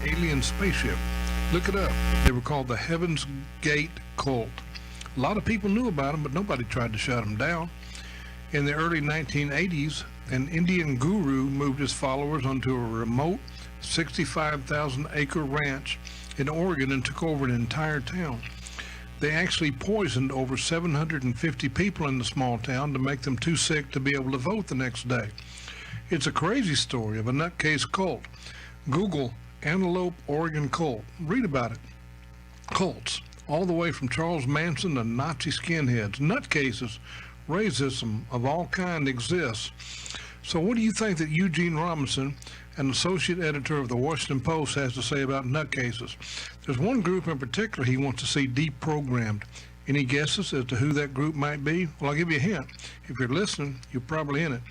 alien spaceship. Look it up. They were called the Heaven's Gate Cult. A lot of people knew about them, but nobody tried to shut them down. In the early 1980s, an Indian guru moved his followers onto a remote 65,000-acre ranch in Oregon and took over an entire town. They actually poisoned over 750 people in the small town to make them too sick to be able to vote the next day. It's a crazy story of a nutcase cult. Google Antelope Oregon cult. Read about it. Cults, all the way from Charles Manson to Nazi skinheads, nutcases, racism of all kind exists. So what do you think that Eugene Robinson, an associate editor of the Washington Post, has to say about nutcases? There's one group in particular he wants to see deprogrammed. Any guesses as to who that group might be? Well, I'll give you a hint. If you're listening, you're probably in it.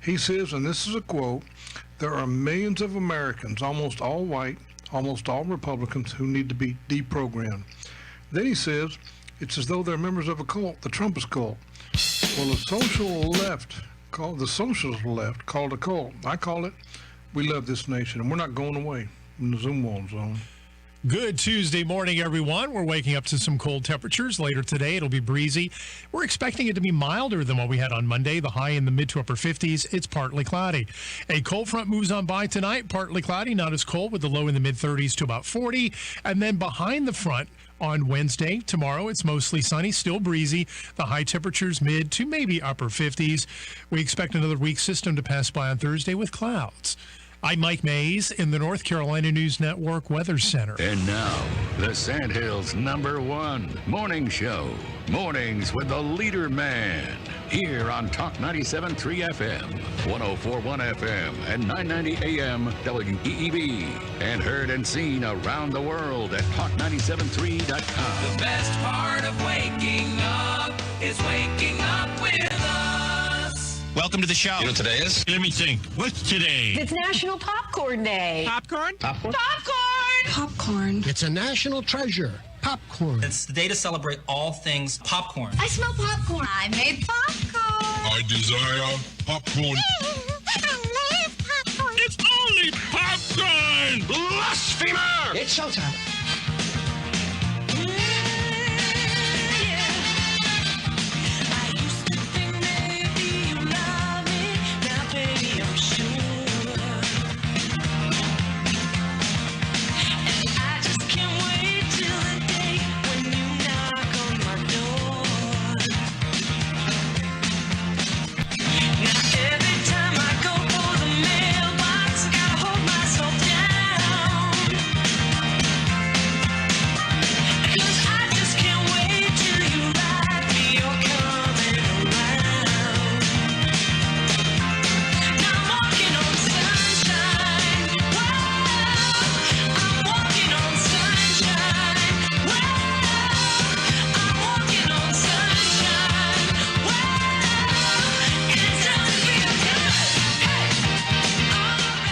He says, and this is a quote, "There are millions of Americans, almost all white, almost all Republicans, who need to be deprogrammed." Then he says, it's as though they're members of a cult, the Trumpist cult. Well, the socialist left called a cult. I call it, we love this nation, and we're not going away in the Zoom wall zone. Good Tuesday morning, everyone. We're waking up to some cold temperatures. Later today, it'll be breezy. We're expecting it to be milder than what we had on Monday, the high in the mid to upper 50s. It's partly cloudy. A cold front moves on by tonight, partly cloudy, not as cold, with the low in the mid 30s to about 40. And then behind the front on Wednesday, tomorrow, it's mostly sunny, still breezy. The high temperatures mid to maybe upper 50s. We expect another weak system to pass by on Thursday with clouds. I'm Mike Mays in the North Carolina News Network Weather Center. And now, the Sandhills' #1 morning show. Mornings with the LeaderMan. Here on Talk 97.3 FM, 104.1 FM, and 990 AM WEEB. And heard and seen around the world at talk973.com. The best part of waking up is waking up with us. Welcome to the show. You know what today is? Let me think. What's today? It's National Popcorn Day. Popcorn? Popcorn! Popcorn. It's a national treasure. Popcorn. It's the day to celebrate all things popcorn. I smell popcorn. I made popcorn. I desire popcorn. I love popcorn. It's only popcorn! Blasphemer! It's showtime.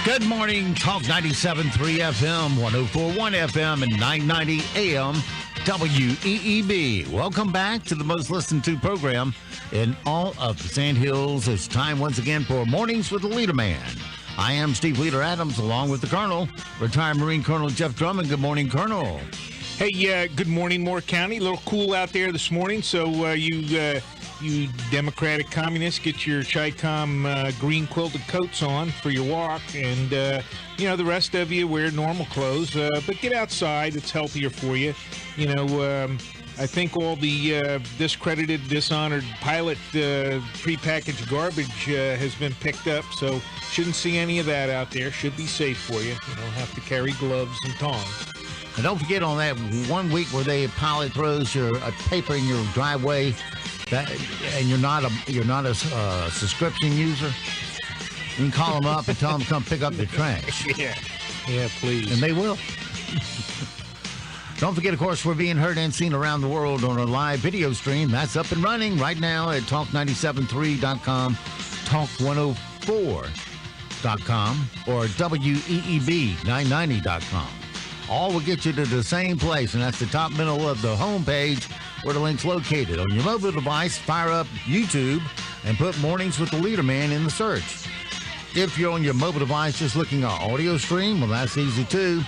Good morning, Talk 97.3 FM, 104.1 FM, and 990 AM WEEB. Welcome back to the most listened to program in all of the Sandhills. It's time once again for Mornings with the LeaderMan. I am Steve Leader Adams, along with the Colonel, retired Marine Colonel Jeff Drummond. Good morning, Colonel. Hey, good morning, Moore County. A little cool out there this morning, so you Democratic communists, get your Chi-Com green quilted coats on for your walk, and the rest of you wear normal clothes, but get outside. It's healthier for you. I think all the discredited, dishonored pilot prepackaged garbage has been picked up, so shouldn't see any of that out there. Should be safe for you. You don't have to carry gloves and tongs. And don't forget, on that 1 week where the pilot throws your paper in your driveway, and you're not a subscription user, you can call them up and tell them to come pick up your trash. Yeah, please. And they will. Don't forget, of course, we're being heard and seen around the world on our live video stream. That's up and running right now at talk973.com, talk104.com, or WEEB990.com. All will get you to the same place, and that's the top middle of the home page where the link's located. On your mobile device, fire up YouTube and put Mornings with the LeaderMan in the search. If you're on your mobile device just looking at audio stream, well, that's easy too.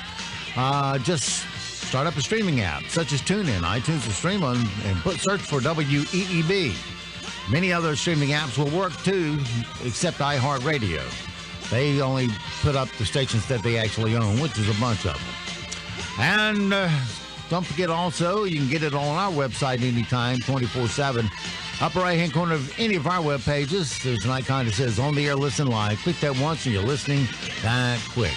Just start up a streaming app such as TuneIn, iTunes, or Stream on, and search for WEEB. Many other streaming apps will work too, except iHeartRadio. They only put up the stations that they actually own, which is a bunch of them. And don't forget also, you can get it on our website anytime, 24/7. Upper right-hand corner of any of our web pages, there's an icon that says On the Air Listen Live. Click that once and you're listening that quick.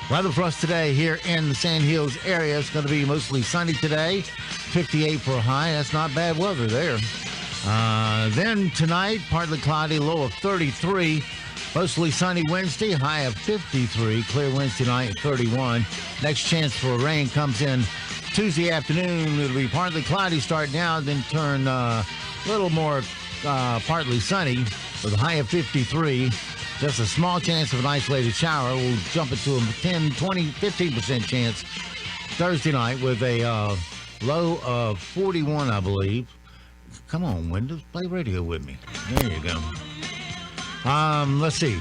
Weather for us today here in the Sand Hills area. It's going to be mostly sunny today. 58 for a high. That's not bad weather there. Then tonight, partly cloudy, low of 33. Mostly sunny Wednesday, high of 53. Clear Wednesday night at 31. Next chance for rain comes in Tuesday afternoon. It'll be partly cloudy starting out, then turn a little more partly sunny with a high of 53. Just a small chance of an isolated shower. We'll jump it to a 10, 20, 15% chance Thursday night with a low of 41, I believe. Come on, Windows, play radio with me. There you go. Let's see.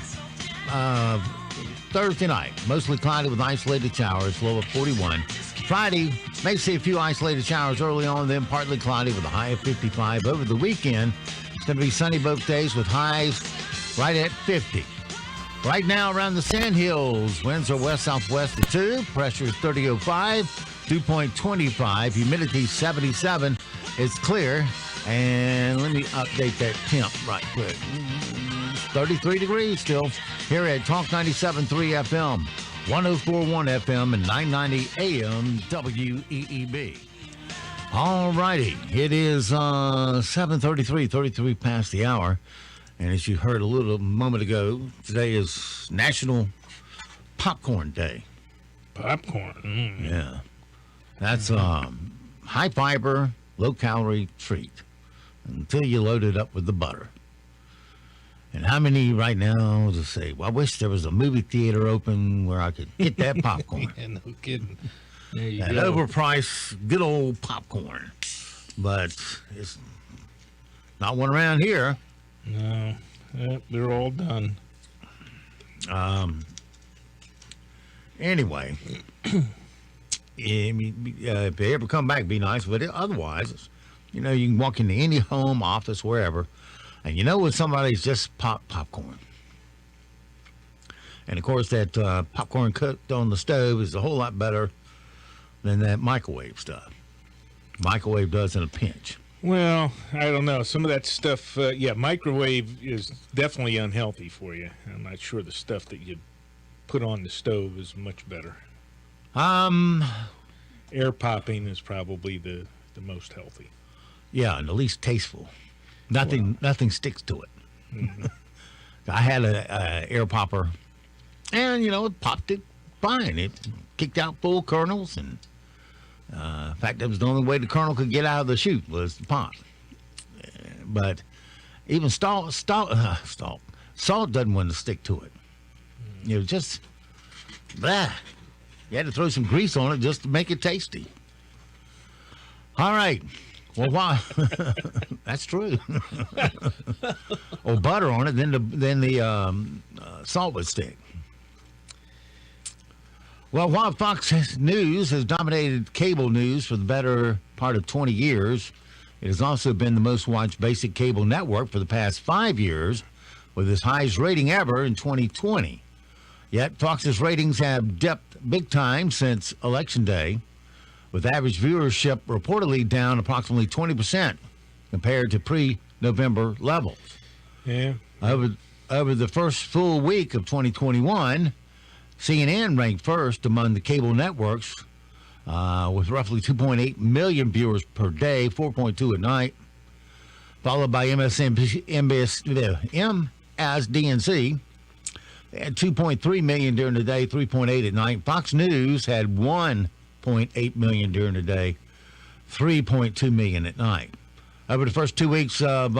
Thursday night, mostly cloudy with isolated showers, low of 41. Friday, may see a few isolated showers early on, then partly cloudy with a high of 55. Over the weekend, it's going to be sunny both days with highs right at 50. Right now around the Sand Hills, winds are west-southwest at 2, pressure is 30.05, dew point 25, humidity 77. It's clear, and let me update that temp right quick. 33 degrees still here at Talk 97.3 FM, 104.1 FM, and 990 AM WEEB. All righty, it is 7:33, 33 past the hour. And as you heard a little moment ago, today is National Popcorn Day. Popcorn. Yeah. That's high fiber, low calorie treat until you load it up with the butter. And how many right now just say, well, I wish there was a movie theater open where I could get that popcorn. Yeah, no kidding. There you That go. overpriced, good old popcorn. But it's not one around here. No, they're all done. Anyway, if they ever come back, it'd be nice. But otherwise, you know, you can walk into any home, office, wherever, and you know when somebody's just popcorn. And of course, that popcorn cooked on the stove is a whole lot better than that microwave stuff. Microwave does in a pinch. Well, I don't know. Some of that stuff, microwave is definitely unhealthy for you. I'm not sure the stuff that you put on the stove is much better. Air popping is probably the most healthy. Yeah, and the least tasteful. Nothing sticks to it. Mm-hmm. I had a air popper, and you know, it popped it fine. It kicked out full kernels, and in fact, that was the only way the kernel could get out of the chute was to pop. But even salt doesn't want to stick to it. You know, just blah. You had to throw some grease on it just to make it tasty. All right. Well, why? That's true. Or butter on it, then the salt would stick. Well, while Fox News has dominated cable news for the better part of 20 years, it has also been the most watched basic cable network for the past 5 years, with its highest rating ever in 2020. Yet, Fox's ratings have dipped big time since Election Day, with average viewership reportedly down approximately 20% compared to pre-November levels. Yeah. Over the first full week of 2021, CNN ranked first among the cable networks with roughly 2.8 million viewers per day, 4.2 at night, followed by MSDNC. They had 2.3 million during the day, 3.8 at night. Fox News had 1.8 million during the day, 3.2 million at night. Over the first 2 weeks of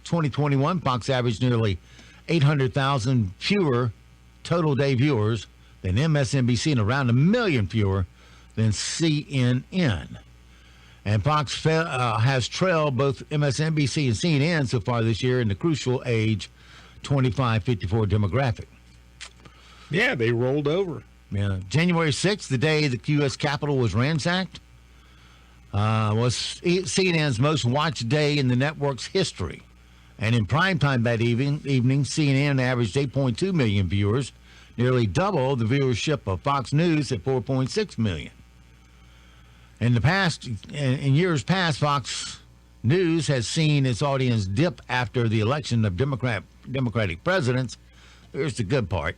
2021, Fox averaged nearly 800,000 fewer total day viewers than MSNBC and around 1 million fewer than CNN. And Fox has trailed both MSNBC and CNN so far this year in the crucial age 25-54 demographic. Yeah, they rolled over. Yeah. January 6th, the day the U.S. Capitol was ransacked, was CNN's most watched day in the network's history. And in primetime that evening, CNN averaged 8.2 million viewers, nearly double the viewership of Fox News at 4.6 million. In years past, Fox News has seen its audience dip after the election of Democratic presidents. Here's the good part.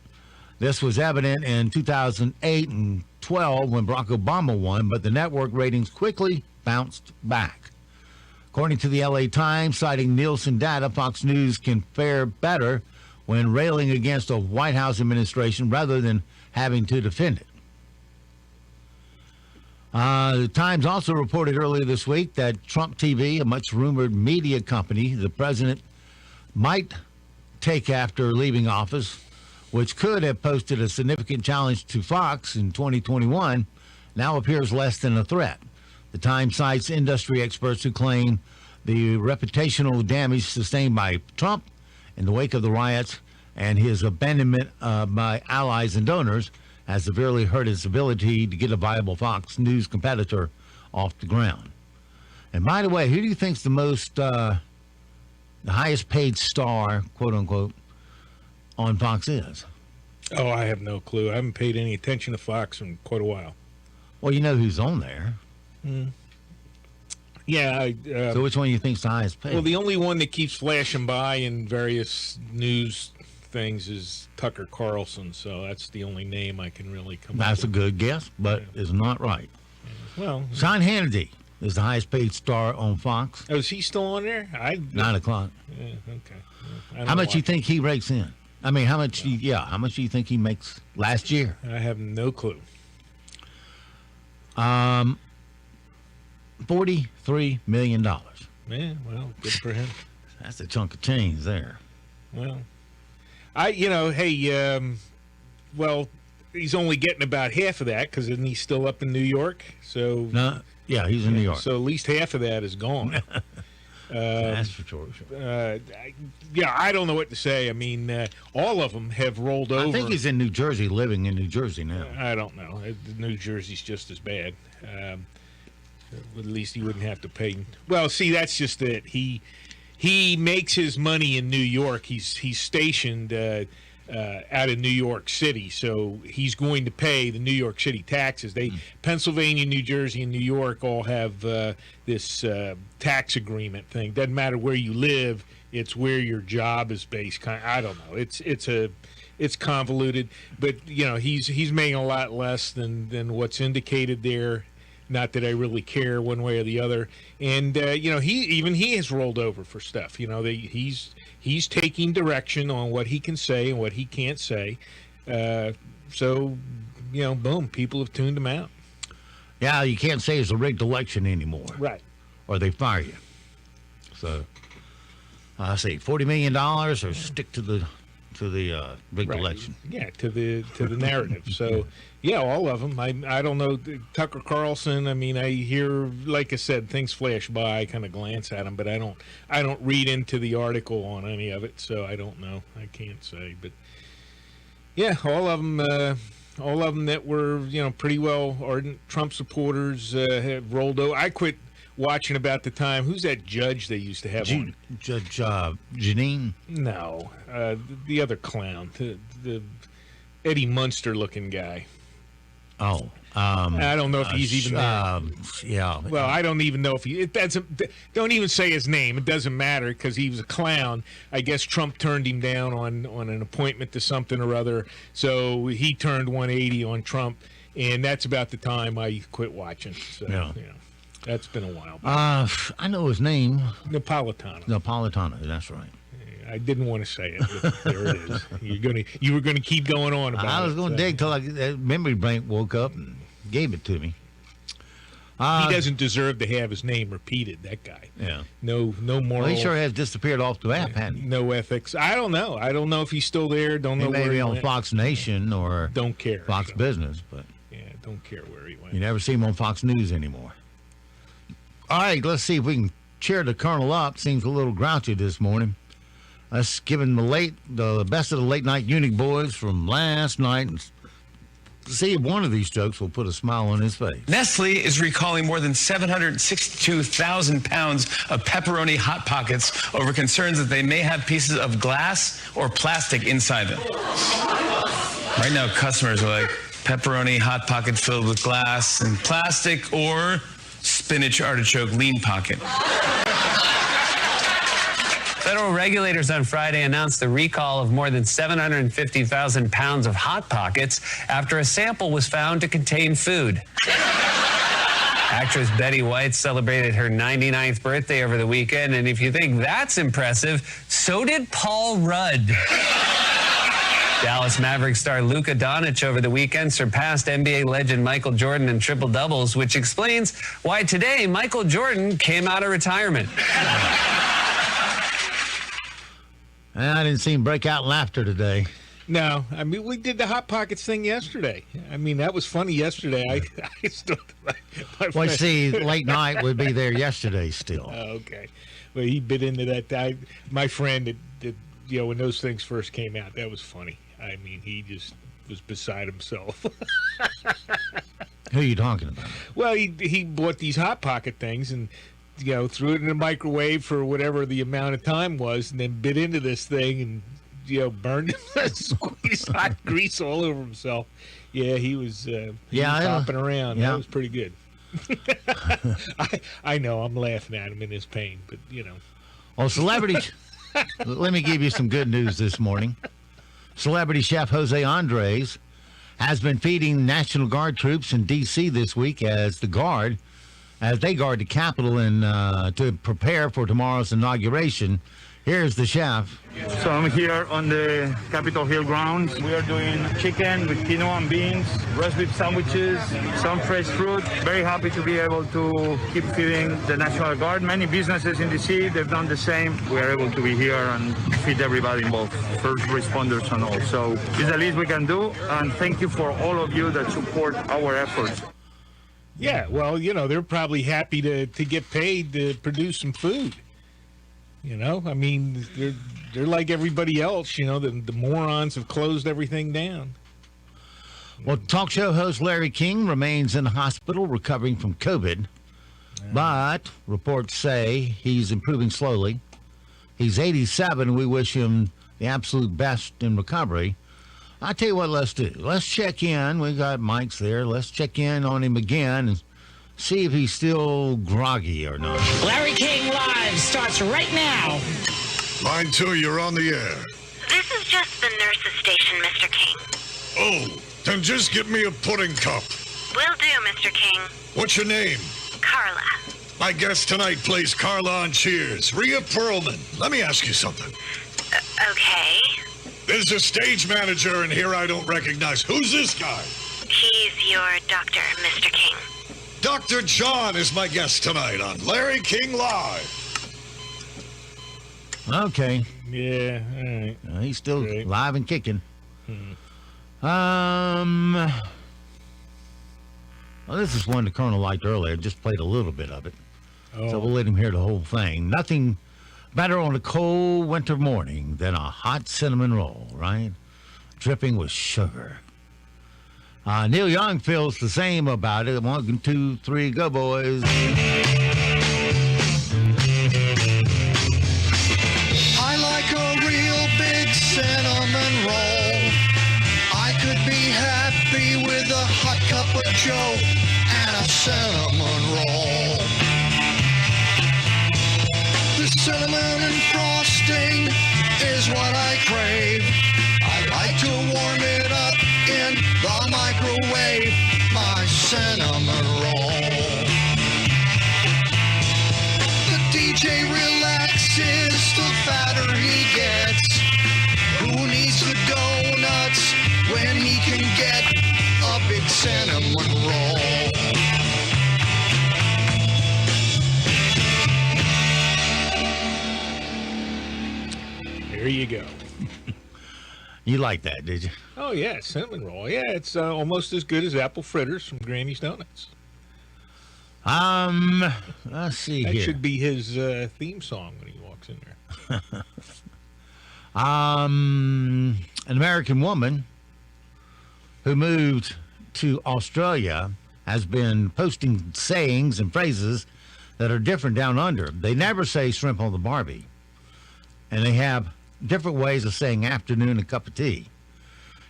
This was evident in 2008 and 12 when Barack Obama won, but the network ratings quickly bounced back. According to the LA Times, citing Nielsen data, Fox News can fare better when railing against a White House administration rather than having to defend it. The Times also reported earlier this week that Trump TV, a much rumored media company the president might take after leaving office, which could have posed a significant challenge to Fox in 2021, now appears less than a threat. The Times cites industry experts who claim the reputational damage sustained by Trump in the wake of the riots and his abandonment by allies and donors has severely hurt his ability to get a viable Fox News competitor off the ground. And by the way, who do you think's the highest paid star, quote unquote, on Fox is? Oh, I have no clue. I haven't paid any attention to Fox in quite a while. Well, you know who's on there. Yeah. So which one do you think's the highest paid? Well, the only one that keeps flashing by in various news things is Tucker Carlson, so that's the only name I can really come up with. That's a good guess, but it's not right. Well, Sean Hannity is the highest paid star on Fox. oh, is he still on there? 9 o'clock. Yeah, okay. How much do you think he rakes in? I mean, how much do you think he makes last year? I have no clue. $43 million. Yeah, well, good for him. That's a chunk of change there. Well, well, he's only getting about half of that because isn't he still up in New York? So No, yeah, he's in New York. So at least half of that is gone. That's for sure. I don't know what to say. I mean, all of them have rolled over. I think he's in New Jersey, living in New Jersey now. I don't know. New Jersey's just as bad. At least he wouldn't have to pay. Well, see, that's just it. He makes his money in New York. He's stationed out of New York City, so he's going to pay the New York City taxes. Pennsylvania, New Jersey, and New York all have this tax agreement thing. Doesn't matter where you live; it's where your job is based. I don't know. It's convoluted, but he's making a lot less than what's indicated there. Not that I really care one way or the other. And he has rolled over for stuff. He's taking direction on what he can say and what he can't say. So boom, people have tuned him out. Yeah, you can't say it's a rigged election anymore. Right. Or they fire you. So I say $40 million or stick to the rigged election. Yeah, to the narrative. So yeah, all of them. I don't know Tucker Carlson. I mean, I hear, like I said, things flash by. I kind of glance at them, but I don't read into the article on any of it. So I don't know. I can't say. But yeah, all of them that were pretty well ardent Trump supporters have rolled over. I quit watching about the time. Who's that judge they used to have on? Judge Janine? No, the other clown, the Eddie Munster looking guy. Oh, I don't know if he's even there. Yeah. Well, I don't even know if he. It doesn't. Don't even say his name. It doesn't matter because he was a clown. I guess Trump turned him down on an appointment to something or other. So he turned 180 on Trump, and that's about the time I quit watching. So, yeah. That's been a while. I know his name. Napolitano. That's right. I didn't want to say it, but there it is. You were gonna keep going on about it. I was going to dig till that memory bank woke up and gave it to me. He doesn't deserve to have his name repeated. That guy. Yeah. No moral. Well, he sure has disappeared off the map, hasn't he? No ethics. I don't know. I don't know if he's still there. Don't know where he on went. Fox Nation or don't care. Fox Business, but yeah, don't care where he went. You never see him on Fox News anymore. All right, let's see if we can cheer the Colonel up. Seems a little grouchy this morning. Let's give him the best of the late night Unique boys from last night and see if one of these jokes will put a smile on his face. Nestle is recalling more than 762,000 pounds of pepperoni Hot Pockets over concerns that they may have pieces of glass or plastic inside them. Right now, customers are like, pepperoni Hot Pocket filled with glass and plastic or spinach artichoke lean pocket. Federal regulators on Friday announced the recall of more than 750,000 pounds of Hot Pockets after a sample was found to contain food. Actress Betty White celebrated her 99th birthday over the weekend, and if you think that's impressive, so did Paul Rudd. Dallas Mavericks star Luka Doncic over the weekend surpassed NBA legend Michael Jordan in triple doubles, which explains why today Michael Jordan came out of retirement. I didn't see him break out in laughter today. No, I mean, we did the Hot Pockets thing yesterday. I mean, that was funny yesterday. I still... Well, see, late night would be there yesterday still. Oh, okay. Well, he bit into that. My friend, that when those things first came out, that was funny. I mean, he just was beside himself. Who are you talking about? Well, he bought these Hot Pocket things and... threw it in the microwave for whatever the amount of time was, and then bit into this thing and, burned squeezed hot grease all over himself. Yeah, he was hopping around. Yeah. That was pretty good. I know, I'm laughing at him in his pain, but, Well, celebrities, let me give you some good news this morning. Celebrity chef Jose Andres has been feeding National Guard troops in D.C. this week as they guard the Capitol and to prepare for tomorrow's inauguration. Here's the chef. So I'm here on the Capitol Hill grounds. We are doing chicken with quinoa and beans, roast beef sandwiches, some fresh fruit. Very happy to be able to keep feeding the National Guard. Many businesses in DC, they've done the same. We are able to be here and feed everybody involved, first responders and all. So it's the least we can do, and thank you for all of you that support our efforts. Yeah, well, they're probably happy to get paid to produce some food. I mean, they're like everybody else. The morons have closed everything down. Well, talk show host Larry King remains in the hospital recovering from COVID, but reports say he's improving slowly. He's 87. We wish him the absolute best in recovery. I'll tell you what, let's do. Let's check in. We got mics there. Let's check in on him again and see if he's still groggy or not. Larry King Live starts right now. Line 2, you're on the air. This is just the nurse's station, Mr. King. Oh, then just get me a pudding cup. Will do, Mr. King. What's your name? Carla. My guest tonight plays Carla on Cheers. Rhea Perlman. Let me ask you something. Okay. There's a stage manager in here I don't recognize. Who's this guy? He's your doctor, Mr. King. Dr. John is my guest tonight on Larry King Live. Okay. Yeah, all right. He's still live and kicking. Well, this is one the Colonel liked earlier. Just played a little bit of it. So we'll let him hear the whole thing. Nothing better on a cold winter morning than a hot cinnamon roll, right? Dripping with sugar. Neil Young feels the same about it. 1, 2, 3, go, boys. I like a real big cinnamon roll. I could be happy with a hot cup of Joe and a cinnamon roll. The cinnamon and frosting is what I crave. I like to warm it up in the microwave, my cinnamon roll. The DJ relaxes, the fatter he gets. Who needs the donuts when he can get a big cinnamon roll? There you go. You like that, did you? Oh, yeah, cinnamon roll. Yeah, it's almost as good as apple fritters from Granny's Donuts. Let's see that here. That should be his theme song when he walks in there. An American woman who moved to Australia has been posting sayings and phrases that are different down under. They never say shrimp on the Barbie. And they have different ways of saying afternoon and cup of tea.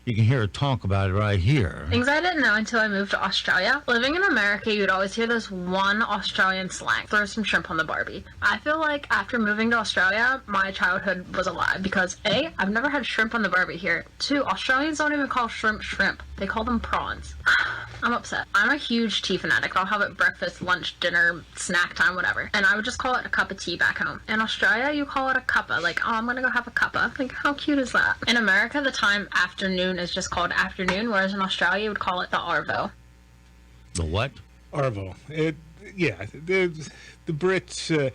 You can hear her talk about it right here. Things I didn't know until I moved to Australia. Living in America, you'd always hear this one Australian slang, throw some shrimp on the Barbie. I feel like after moving to Australia, my childhood was a lie because A, I've never had shrimp on the Barbie here. 2, Australians don't even call shrimp shrimp. They call them prawns. I'm upset. I'm a huge tea fanatic. I'll have it breakfast, lunch, dinner, snack time, whatever. And I would just call it a cup of tea back home. In Australia, you call it a cuppa. Like, oh, I'm gonna go have a cuppa. Like, how cute is that? In America, the time afternoon is just called afternoon, whereas in Australia, you would call it the arvo. The what? Arvo. The Brits,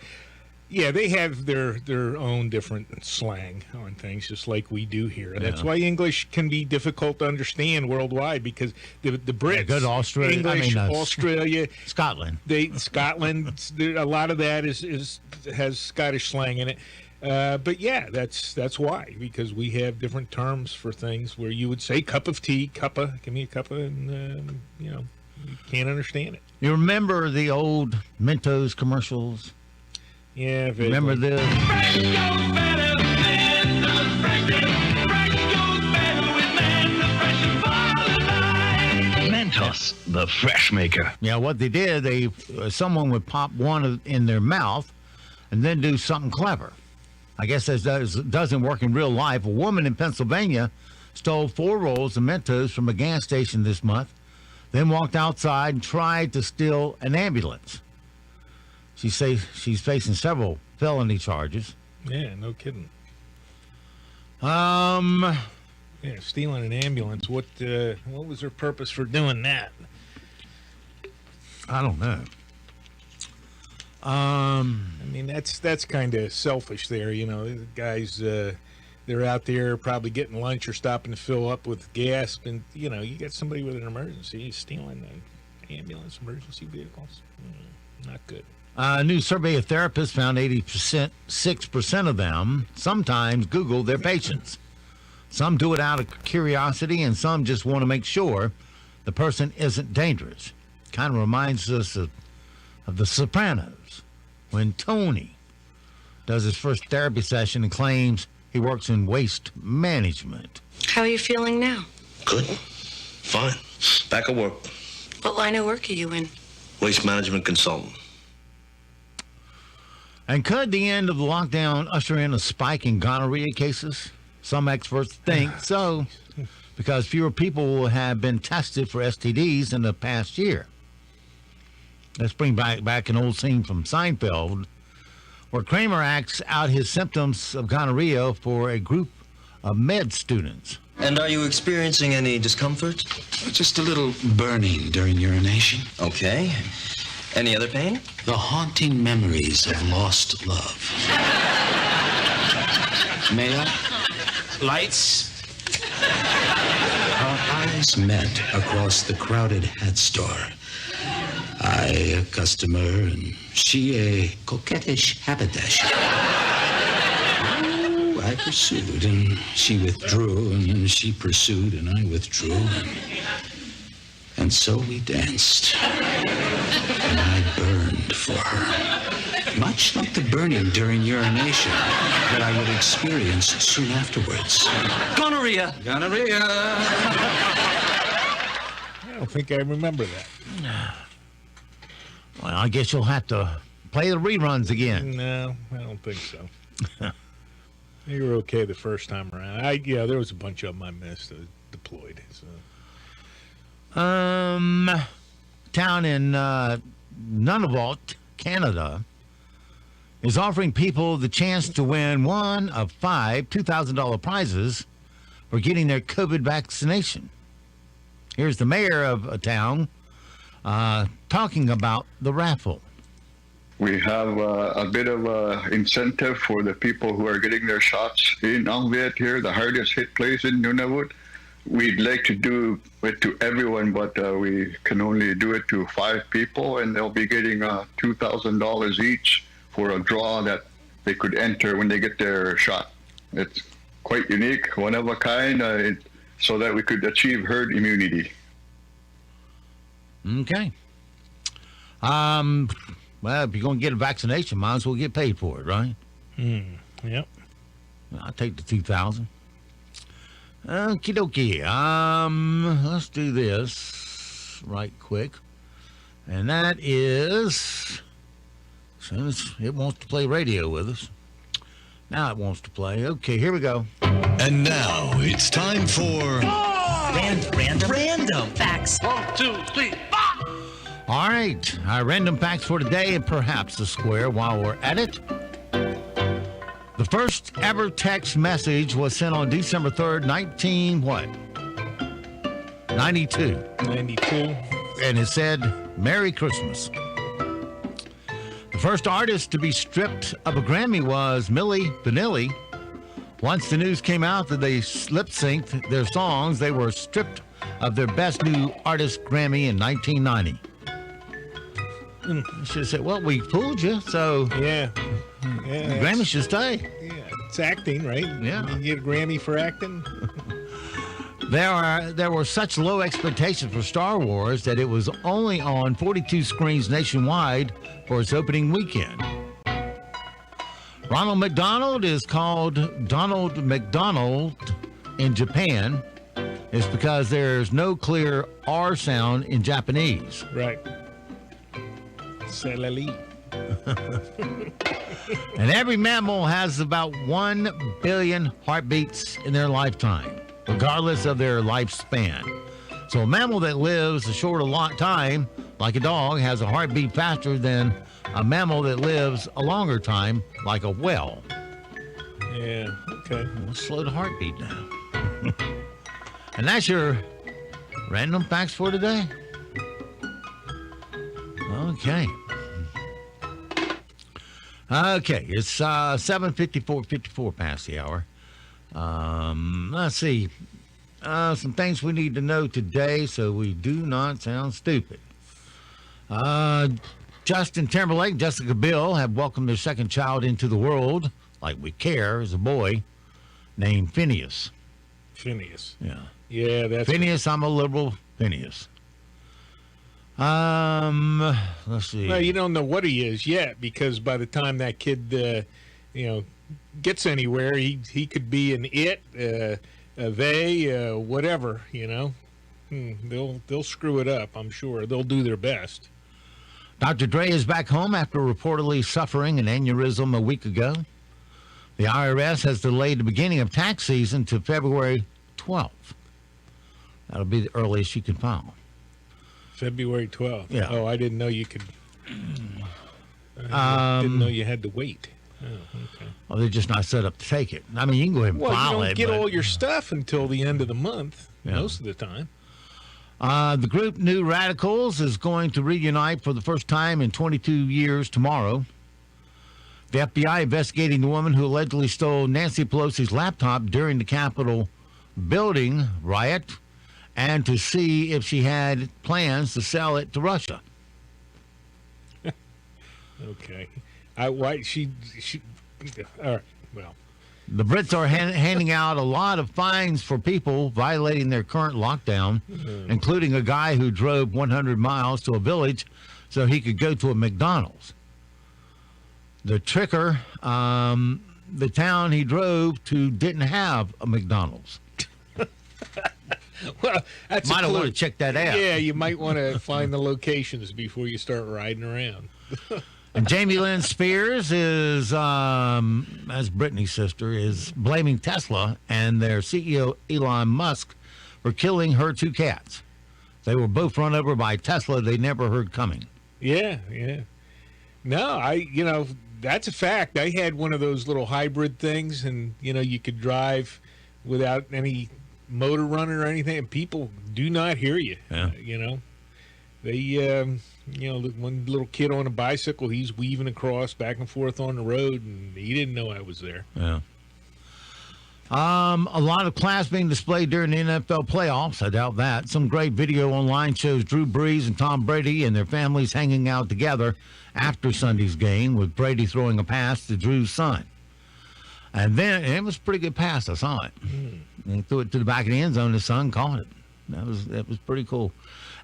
they have their own different slang on things, just like we do here. That's why English can be difficult to understand worldwide, because the Brits, go to Australia, English, Australia, Scotland. Scotland, a lot of that has Scottish slang in it. But yeah, that's why, because we have different terms for things where you would say cup of tea, cuppa, give me a cuppa, and you can't understand it. You remember the old Mentos commercials? Yeah, vaguely. Remember this? Mentos, the fresh maker. Yeah, what they did, someone would pop one in their mouth and then do something clever. I guess that doesn't work in real life. A woman in Pennsylvania stole 4 rolls of Mentos from a gas station this month, then walked outside and tried to steal an ambulance. She's facing several felony charges. Yeah, no kidding. Yeah, stealing an ambulance. What was her purpose for doing that? I don't know. I mean, that's kind of selfish there. The guys, they're out there probably getting lunch or stopping to fill up with gas, and you got somebody with an emergency stealing an ambulance, emergency vehicles. Not good. A new survey of therapists found 6% of them sometimes Google their patients. Some do it out of curiosity, and some just want to make sure the person isn't dangerous. Kind of reminds us of The Sopranos, when Tony does his first therapy session and claims he works in waste management. How are you feeling now? Good. Fine. Back at work. What line of work are you in? Waste management consultant. And could the end of the lockdown usher in a spike in gonorrhea cases? Some experts think so, because fewer people will have been tested for STDs in the past year. Let's bring back an old scene from Seinfeld, where Kramer acts out his symptoms of gonorrhea for a group of med students. And are you experiencing any discomfort? Just a little burning during urination. Okay. Any other pain? The haunting memories of lost love. May I? Lights. Our eyes met across the crowded hat store. I, a customer, and she, a coquettish haberdasher. Oh, I pursued, and she withdrew, and then she pursued, and I withdrew, and so we danced. And I burned for her, much like the burning during urination that I would experience soon afterwards. Gonorrhea! Gonorrhea! I don't think I remember that. Well, I guess you'll have to play the reruns again. No, I don't think so. You were okay the first time around. There was a bunch of them I missed deployed. So. Town in Nunavut, Canada, is offering people the chance to win one of 5 $2,000 prizes for getting their COVID vaccination. Here's the mayor of a town talking about the raffle. We have a bit of incentive for the people who are getting their shots in Nunavut here, the hardest hit place in Nunavut. We'd like to do it to everyone, but we can only do it to 5 people, and they'll be getting $2,000 each for a draw that they could enter when they get their shot. quite unique, one of a kind, so that we could achieve herd immunity. Okay. Well, if you're going to get a vaccination, might as well get paid for it, right? Yep. I'll take the $2,000. Okie dokie. Let's do this right quick. And that is, as soon as it wants to play radio with us. Now it wants to play. Okay, here we go. And now it's time for Random facts. 1, 2, 3, 4. All right, our random facts for today and perhaps the square while we're at it. The first ever text message was sent on December 3rd, 92. 92. And it said, Merry Christmas. The first artist to be stripped of a Grammy was Milli Vanilli. Once the news came out that they lip-synced their songs, they were stripped of their Best New Artist Grammy in 1990. I should have said, well, we fooled you, so Yeah. the Grammy should stay. Yeah, it's acting, right? Yeah. You get a Grammy for acting? There were such low expectations for Star Wars that it was only on 42 screens nationwide for its opening weekend. Ronald McDonald is called Donald McDonald in Japan. It's because there's no clear R sound in Japanese. Right. Salali. And every mammal has about 1 billion heartbeats in their lifetime, regardless of their lifespan. So a mammal that lives a shorter time, like a dog, has a heartbeat faster than a mammal that lives a longer time, like a whale. Yeah, okay. We'll slow the heartbeat down. And that's your random facts for today. Okay, it's 7:54 past the hour. Let's see. Some things we need to know today so we do not sound stupid. Justin Timberlake and Jessica Biel have welcomed their second child into the world, like we care, as a boy named Phineas. Phineas. Yeah. Yeah, that's... Phineas, I'm a liberal Phineas. Let's see. Well, you don't know what he is yet, because by the time that kid, gets anywhere, he could be an it, whatever, They'll screw it up, I'm sure. They'll do their best. Dr. Dre is back home after reportedly suffering an aneurysm a week ago. The IRS has delayed the beginning of tax season to February 12th. That'll be the earliest you can file. February 12th. Yeah. Oh, I didn't know you could. I didn't know you had to wait. Oh, okay. Well, they're just not set up to take it. I mean, you can go ahead and file you it. don't get all your stuff until the end of the month, most of the time. The group New Radicals is going to reunite for the first time in 22 years tomorrow. The FBI investigating the woman who allegedly stole Nancy Pelosi's laptop during the Capitol building riot, and to see if she had plans to sell it to Russia. Okay. All right, well. The Brits are handing out a lot of fines for people violating their current lockdown, including a guy who drove 100 miles to a village so he could go to a McDonald's. The tricker, the town he drove to didn't have a McDonald's. Well, that's might want to check that out. Yeah, you might want to find the locations before you start riding around. And Jamie Lynn Spears is, as Britney's sister, is blaming Tesla and their CEO Elon Musk for killing her two cats. They were both run over by Tesla they never heard coming. Yeah. No, that's a fact. I had one of those little hybrid things, and, you could drive without any motor running or anything, and people do not hear you. Yeah. They, one little kid on a bicycle, he's weaving across back and forth on the road, and he didn't know I was there. Yeah. A lot of class being displayed during the NFL playoffs. I doubt that. Some great video online shows Drew Brees and Tom Brady and their families hanging out together after Sunday's game, with Brady throwing a pass to Drew's son. And then it was a pretty good pass. I saw it. And he threw it to the back of the end zone. His son caught it. That was pretty cool.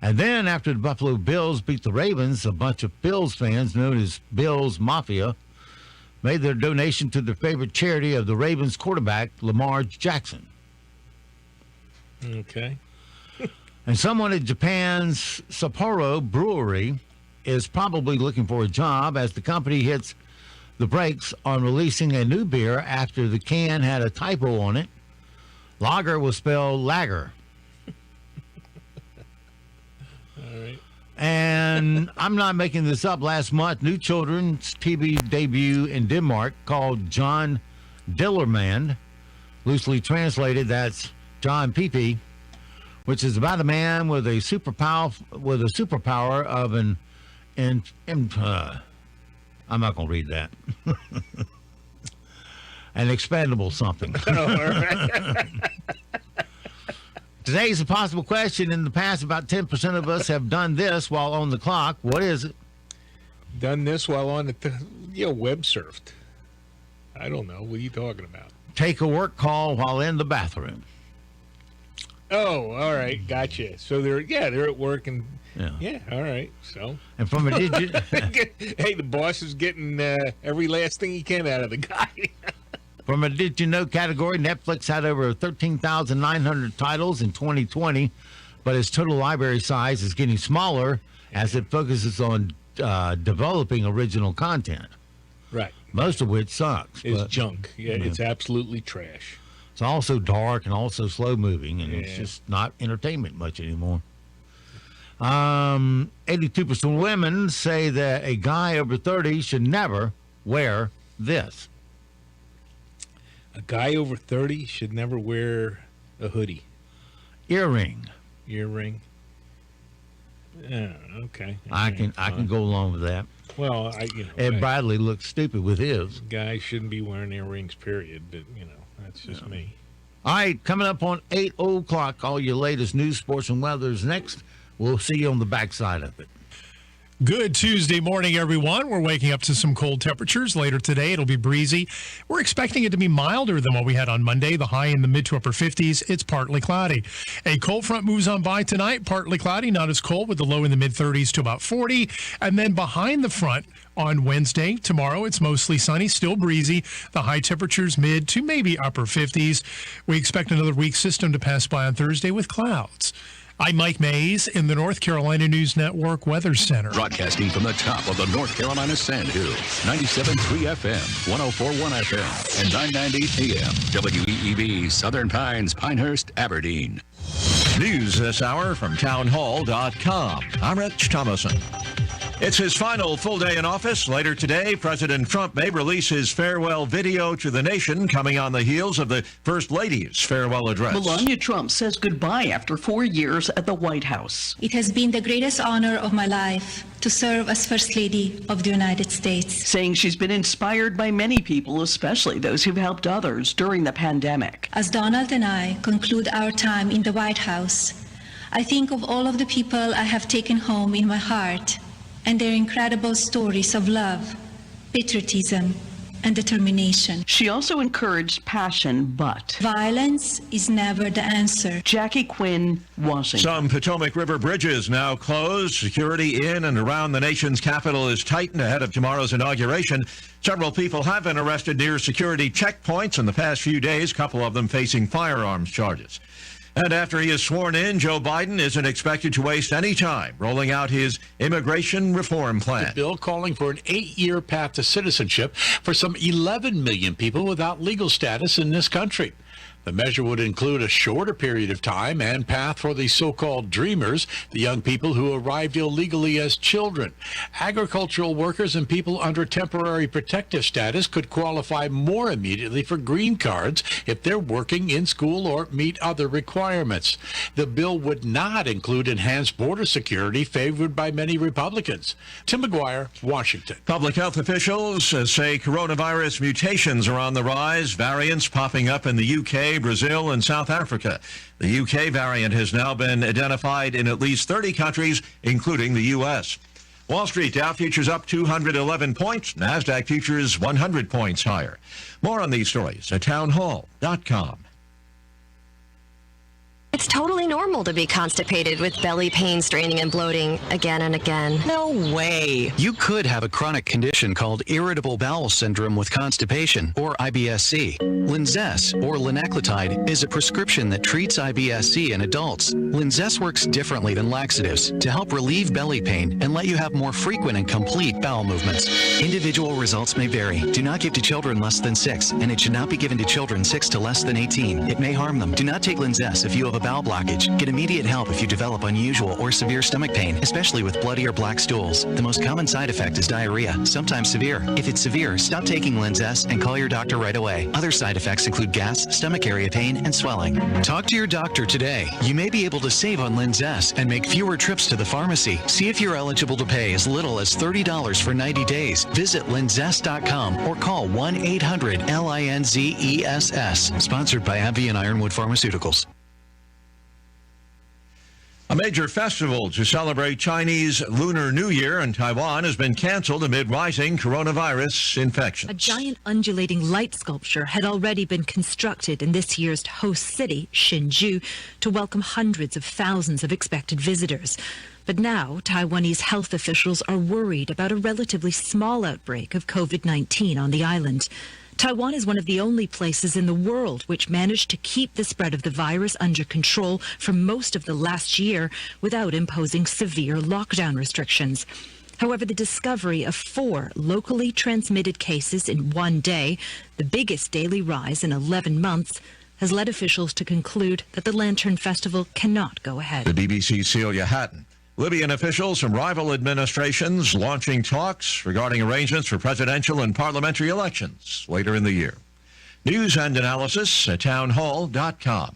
And then after the Buffalo Bills beat the Ravens, a bunch of Bills fans known as Bills Mafia made their donation to their favorite charity of the Ravens quarterback, Lamar Jackson. Okay. And someone at Japan's Sapporo Brewery is probably looking for a job as the company hits the brakes on releasing a new beer after the can had a typo on it. Lager was spelled lager. All right. And I'm not making this up. Last month, new children's TV debut in Denmark called John Dillermand. Loosely translated, that's John Pee-Pee, which is about a man with a superpower of an I'm not going to read that. An expendable something. Today's a possible question. In the past, about 10% of us have done this while on the clock. What is it? Done this while on the web surfed. I don't know. What are you talking about? Take a work call while in the bathroom. Oh, all right. Gotcha. So they're at work and all right. So and from a hey, the boss is getting every last thing he can out of the guy. From a did you know category, Netflix had over 13,900 titles in 2020, but its total library size is getting smaller as it focuses on developing original content. Right. Most of which sucks. It's junk. Yeah, it's absolutely trash. It's also dark and also slow moving, and it's just not entertainment much anymore. 82% of women say that a guy over 30 should never wear this. A guy over 30 should never wear a hoodie. Earring. Okay. I can go along with that. Well, Ed Bradley looks stupid with his. Guys shouldn't be wearing earrings, period. But that's just me. All right, coming up on 8 o'clock, all your latest news, sports, and weather is next. We'll see you on the backside of it. Good Tuesday morning, everyone. We're waking up to some cold temperatures. Later today, it'll be breezy. We're expecting it to be milder than what we had on Monday, the high in the mid to upper 50s. It's partly cloudy. A cold front moves on by tonight, partly cloudy, not as cold, with the low in the mid 30s to about 40. And then behind the front on Wednesday, tomorrow, it's mostly sunny, still breezy. The high temperatures mid to maybe upper 50s. We expect another weak system to pass by on Thursday with clouds. I'm Mike Mays in the North Carolina News Network Weather Center. Broadcasting from the top of the North Carolina Sandhills, 97.3 FM, 104.1 FM, and 990 AM, WEEB, Southern Pines, Pinehurst, Aberdeen. News this hour from townhall.com. I'm Rich Thomason. It's his final full day in office. Later today, President Trump may release his farewell video to the nation, coming on the heels of the First Lady's farewell address. Melania Trump says goodbye after 4 years at the White House. It has been the greatest honor of my life to serve as First Lady of the United States. Saying she's been inspired by many people, especially those who've helped others during the pandemic. As Donald and I conclude our time in the White House, I think of all of the people I have taken home in my heart and their incredible stories of love, patriotism, and determination. She also encouraged passion, but violence is never the answer. Jackie Quinn, Washington. Some Potomac River bridges now closed. Security in and around the nation's capital is tightened ahead of tomorrow's inauguration. Several people have been arrested near security checkpoints in the past few days, a couple of them facing firearms charges. And after he is sworn in, Joe Biden isn't expected to waste any time rolling out his immigration reform plan. The bill calling for an 8-year path to citizenship for some 11 million people without legal status in this country. The measure would include a shorter period of time and path for the so-called dreamers, the young people who arrived illegally as children. Agricultural workers and people under temporary protective status could qualify more immediately for green cards if they're working in school or meet other requirements. The bill would not include enhanced border security favored by many Republicans. Tim McGuire, Washington. Public health officials say coronavirus mutations are on the rise, variants popping up in the UK, Brazil, and South Africa. The UK variant has now been identified in at least 30 countries, including the U.S. Wall Street Dow futures up 211 points. NASDAQ futures 100 points higher. More on these stories at townhall.com. It's totally normal to be constipated with belly pain, straining, and bloating again and again. No way. You could have a chronic condition called irritable bowel syndrome with constipation, or IBS-C. Linzess, or linaclotide, is a prescription that treats IBS-C in adults. Linzess works differently than laxatives to help relieve belly pain and let you have more frequent and complete bowel movements. Individual results may vary. Do not give to children less than 6, and it should not be given to children 6 to less than 18. It may harm them. Do not take Linzess if you have a bowel blockage. Get immediate help if you develop unusual or severe stomach pain, especially with bloody or black stools. The most common side effect is diarrhea, sometimes severe. If it's severe, stop taking Linzess and call your doctor right away. Other side effects include gas, stomach area pain, and swelling. Talk to your doctor today. You may be able to save on Linzess and make fewer trips to the pharmacy. See if you're eligible to pay as little as $30 for 90 days. Visit linzess.com or call 1-800-LINZESS. Sponsored by AbbVie and Ironwood Pharmaceuticals. A major festival to celebrate Chinese Lunar New Year in Taiwan has been canceled amid rising coronavirus infections. A giant undulating light sculpture had already been constructed in this year's host city, Hsinchu, to welcome hundreds of thousands of expected visitors. But now, Taiwanese health officials are worried about a relatively small outbreak of COVID-19 on the island. Taiwan is one of the only places in the world which managed to keep the spread of the virus under control for most of the last year without imposing severe lockdown restrictions. However, the discovery of 4 locally transmitted cases in one day, the biggest daily rise in 11 months, has led officials to conclude that the Lantern Festival cannot go ahead. The BBC's Celia Hatton. Libyan officials from rival administrations launching talks regarding arrangements for presidential and parliamentary elections later in the year. News and analysis at townhall.com.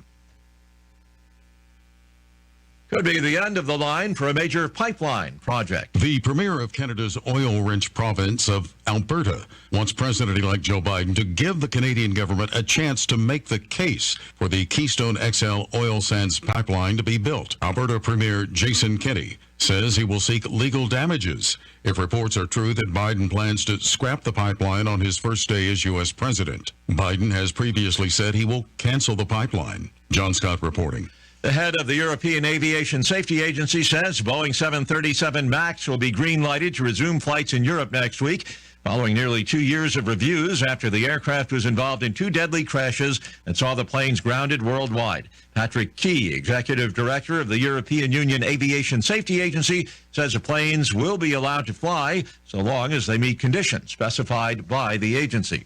Could be the end of the line for a major pipeline project. The premier of Canada's oil-rich province of Alberta wants President-elect Joe Biden to give the Canadian government a chance to make the case for the Keystone XL oil sands pipeline to be built. Alberta Premier Jason Kenney says he will seek legal damages if reports are true that Biden plans to scrap the pipeline on his first day as U.S. president. Biden has previously said he will cancel the pipeline. John Scott reporting. The head of the European Aviation Safety Agency says Boeing 737 MAX will be green-lighted to resume flights in Europe next week, following nearly 2 years of reviews after the aircraft was involved in 2 deadly crashes and saw the planes grounded worldwide. Patrick Key, executive director of the European Union Aviation Safety Agency, says the planes will be allowed to fly so long as they meet conditions specified by the agency.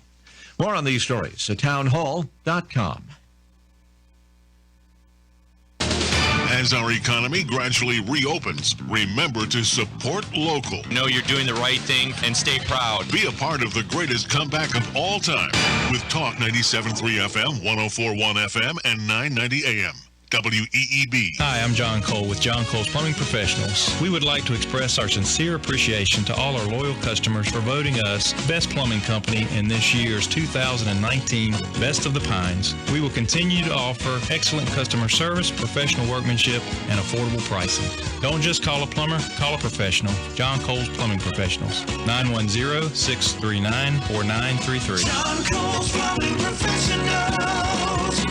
More on these stories at townhall.com. As our economy gradually reopens, remember to support local. Know you're doing the right thing and stay proud. Be a part of the greatest comeback of all time with Talk 97.3 FM, 104.1 FM, and 990 AM. WEEB. Hi, I'm John Cole with John Cole's Plumbing Professionals. We would like to express our sincere appreciation to all our loyal customers for voting us Best Plumbing Company in this year's 2019 Best of the Pines. We will continue to offer excellent customer service, professional workmanship, and affordable pricing. Don't just call a plumber, call a professional. John Cole's Plumbing Professionals. 910-639-4933. John Cole's Plumbing Professionals.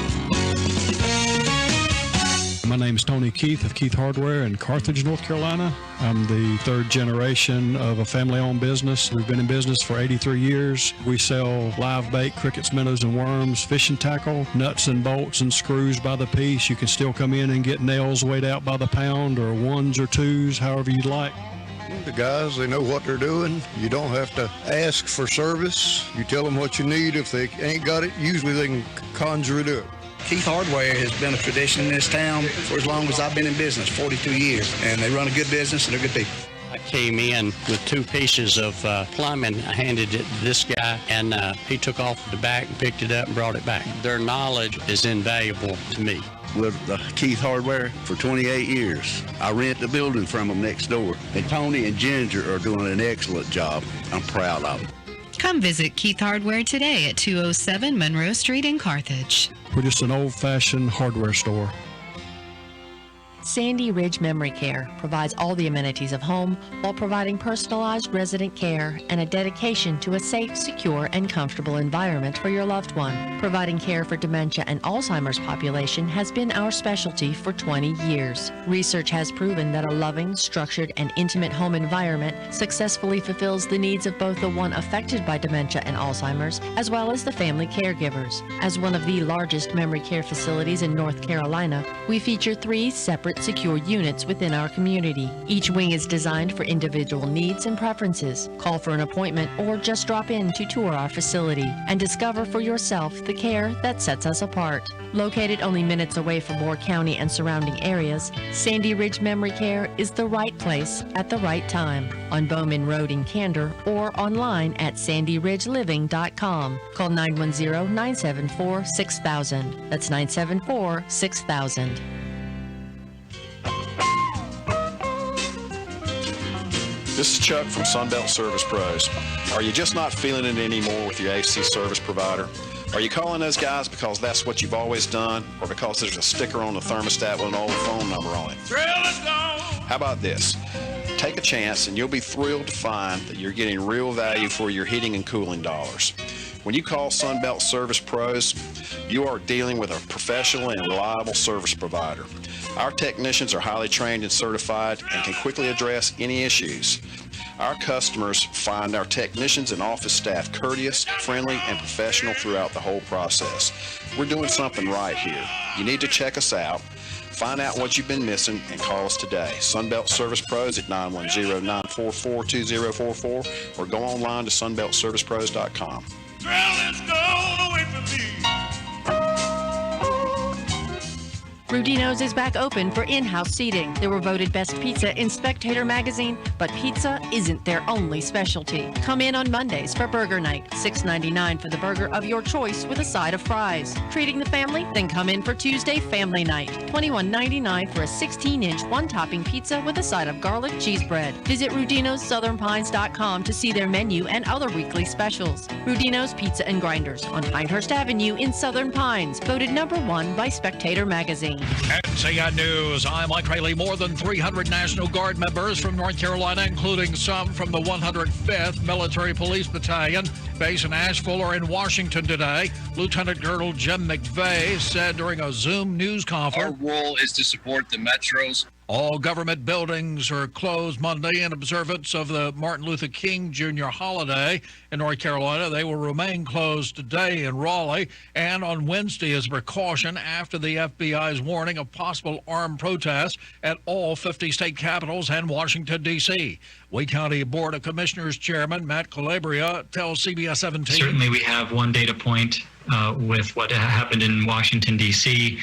My name is Tony Keith of Keith Hardware in Carthage, North Carolina. I'm the 3rd generation of a family-owned business. We've been in business for 83 years. We sell live bait, crickets, minnows, and worms, fishing tackle, nuts and bolts and screws by the piece. You can still come in and get nails weighed out by the pound or 1s or 2s, however you'd like. The guys, they know what they're doing. You don't have to ask for service. You tell them what you need. If they ain't got it, usually they can conjure it up. Keith Hardware has been a tradition in this town for as long as I've been in business, 42 years, and they run a good business and they're good people. I came in with 2 pieces of plumbing. I handed it to this guy, and he took off the back and picked it up and brought it back. Their knowledge is invaluable to me. With Keith Hardware for 28 years. I rent the building from them next door. And Tony and Ginger are doing an excellent job. I'm proud of them. Come visit Keith Hardware today at 207 Monroe Street in Carthage. We're just an old-fashioned hardware store. Sandy Ridge Memory Care provides all the amenities of home while providing personalized resident care and a dedication to a safe, secure, and comfortable environment for your loved one. Providing care for dementia and Alzheimer's population has been our specialty for 20 years. Research has proven that a loving, structured, and intimate home environment successfully fulfills the needs of both the one affected by dementia and Alzheimer's, as well as the family caregivers. As one of the largest memory care facilities in North Carolina, we feature 3 separate secure units within our community. Each wing is designed for individual needs and preferences. Call for an appointment or just drop in to tour our facility and discover for yourself the care that sets us apart. Located only minutes away from Moore County and surrounding areas, Sandy Ridge Memory Care is the right place at the right time on Bowman Road in Candor or online at sandyridgeliving.com. Call 910-974-6000. That's 974-6000. This is Chuck from Sunbelt Service Pros. Are you just not feeling it anymore with your AC service provider? Are you calling those guys because that's what you've always done, or because there's a sticker on the thermostat with an old phone number on it? How about this? Take a chance and you'll be thrilled to find that you're getting real value for your heating and cooling dollars. When you call Sunbelt Service Pros, you are dealing with a professional and reliable service provider. Our technicians are highly trained and certified and can quickly address any issues. Our customers find our technicians and office staff courteous, friendly, and professional throughout the whole process. We're doing something right here. You need to check us out. Find out what you've been missing and call us today. Sunbelt Service Pros at 910-944-2044 or go online to sunbeltservicepros.com. Rudino's is back open for in-house seating. They were voted best pizza in Spectator magazine, but pizza isn't their only specialty. Come in on Mondays for burger night, $6.99 for the burger of your choice with a side of fries. Treating the family? Then come in for Tuesday family night, $21.99 for a 16-inch one-topping pizza with a side of garlic cheese bread. Visit Rudino'sSouthernPines.com to see their menu and other weekly specials. Rudino's Pizza and Grinders on Pinehurst Avenue in Southern Pines, voted #1 by Spectator magazine. NCN News, I'm Mike Rayleigh. More than 300 National Guard members from North Carolina, including some from the 105th Military Police Battalion, based in Asheville or in Washington today. Lieutenant Colonel Jim McVeigh said during a Zoom news conference, "Our role is to support the metros." All government buildings are closed Monday in observance of the Martin Luther King Jr. holiday in North Carolina. They will remain closed today in Raleigh and on Wednesday as a precaution after the FBI's warning of possible armed protests at all 50 state capitals and Washington, D.C. Wake County Board of Commissioners Chairman Matt Calabria tells CBS 17. Certainly we have one data point with what happened in Washington, D.C.,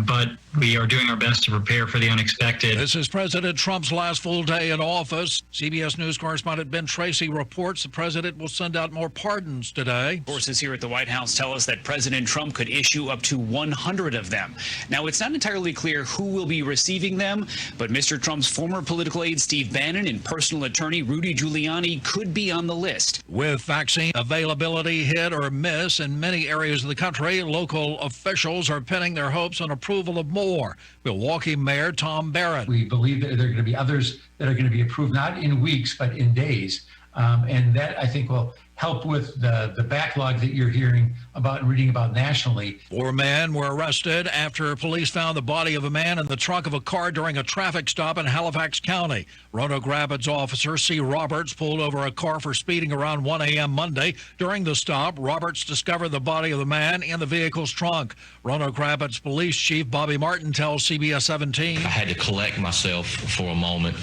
but we are doing our best to prepare for the unexpected. This is President Trump's last full day in office. CBS News correspondent Ben Tracy reports the president will send out more pardons today. Sources here at the White House tell us that President Trump could issue up to 100 of them. Now, it's not entirely clear who will be receiving them, but Mr. Trump's former political aide Steve Bannon and personal attorney Rudy Giuliani could be on the list. With vaccine availability hit or miss in many areas of the country, local officials are pinning their hopes on approval of more. Milwaukee Mayor Tom Barrett. We believe that there are going to be others that are going to be approved, not in weeks, but in days. And that, I think, will help with the backlog that you're hearing about and reading about nationally. 4 men were arrested after police found the body of a man in the trunk of a car during a traffic stop in Halifax County. Roanoke Rapids officer C. Roberts pulled over a car for speeding around 1 a.m. Monday. During the stop, Roberts discovered the body of the man in the vehicle's trunk. Roanoke Rapids Police Chief Bobby Martin tells CBS 17. I had to collect myself for a moment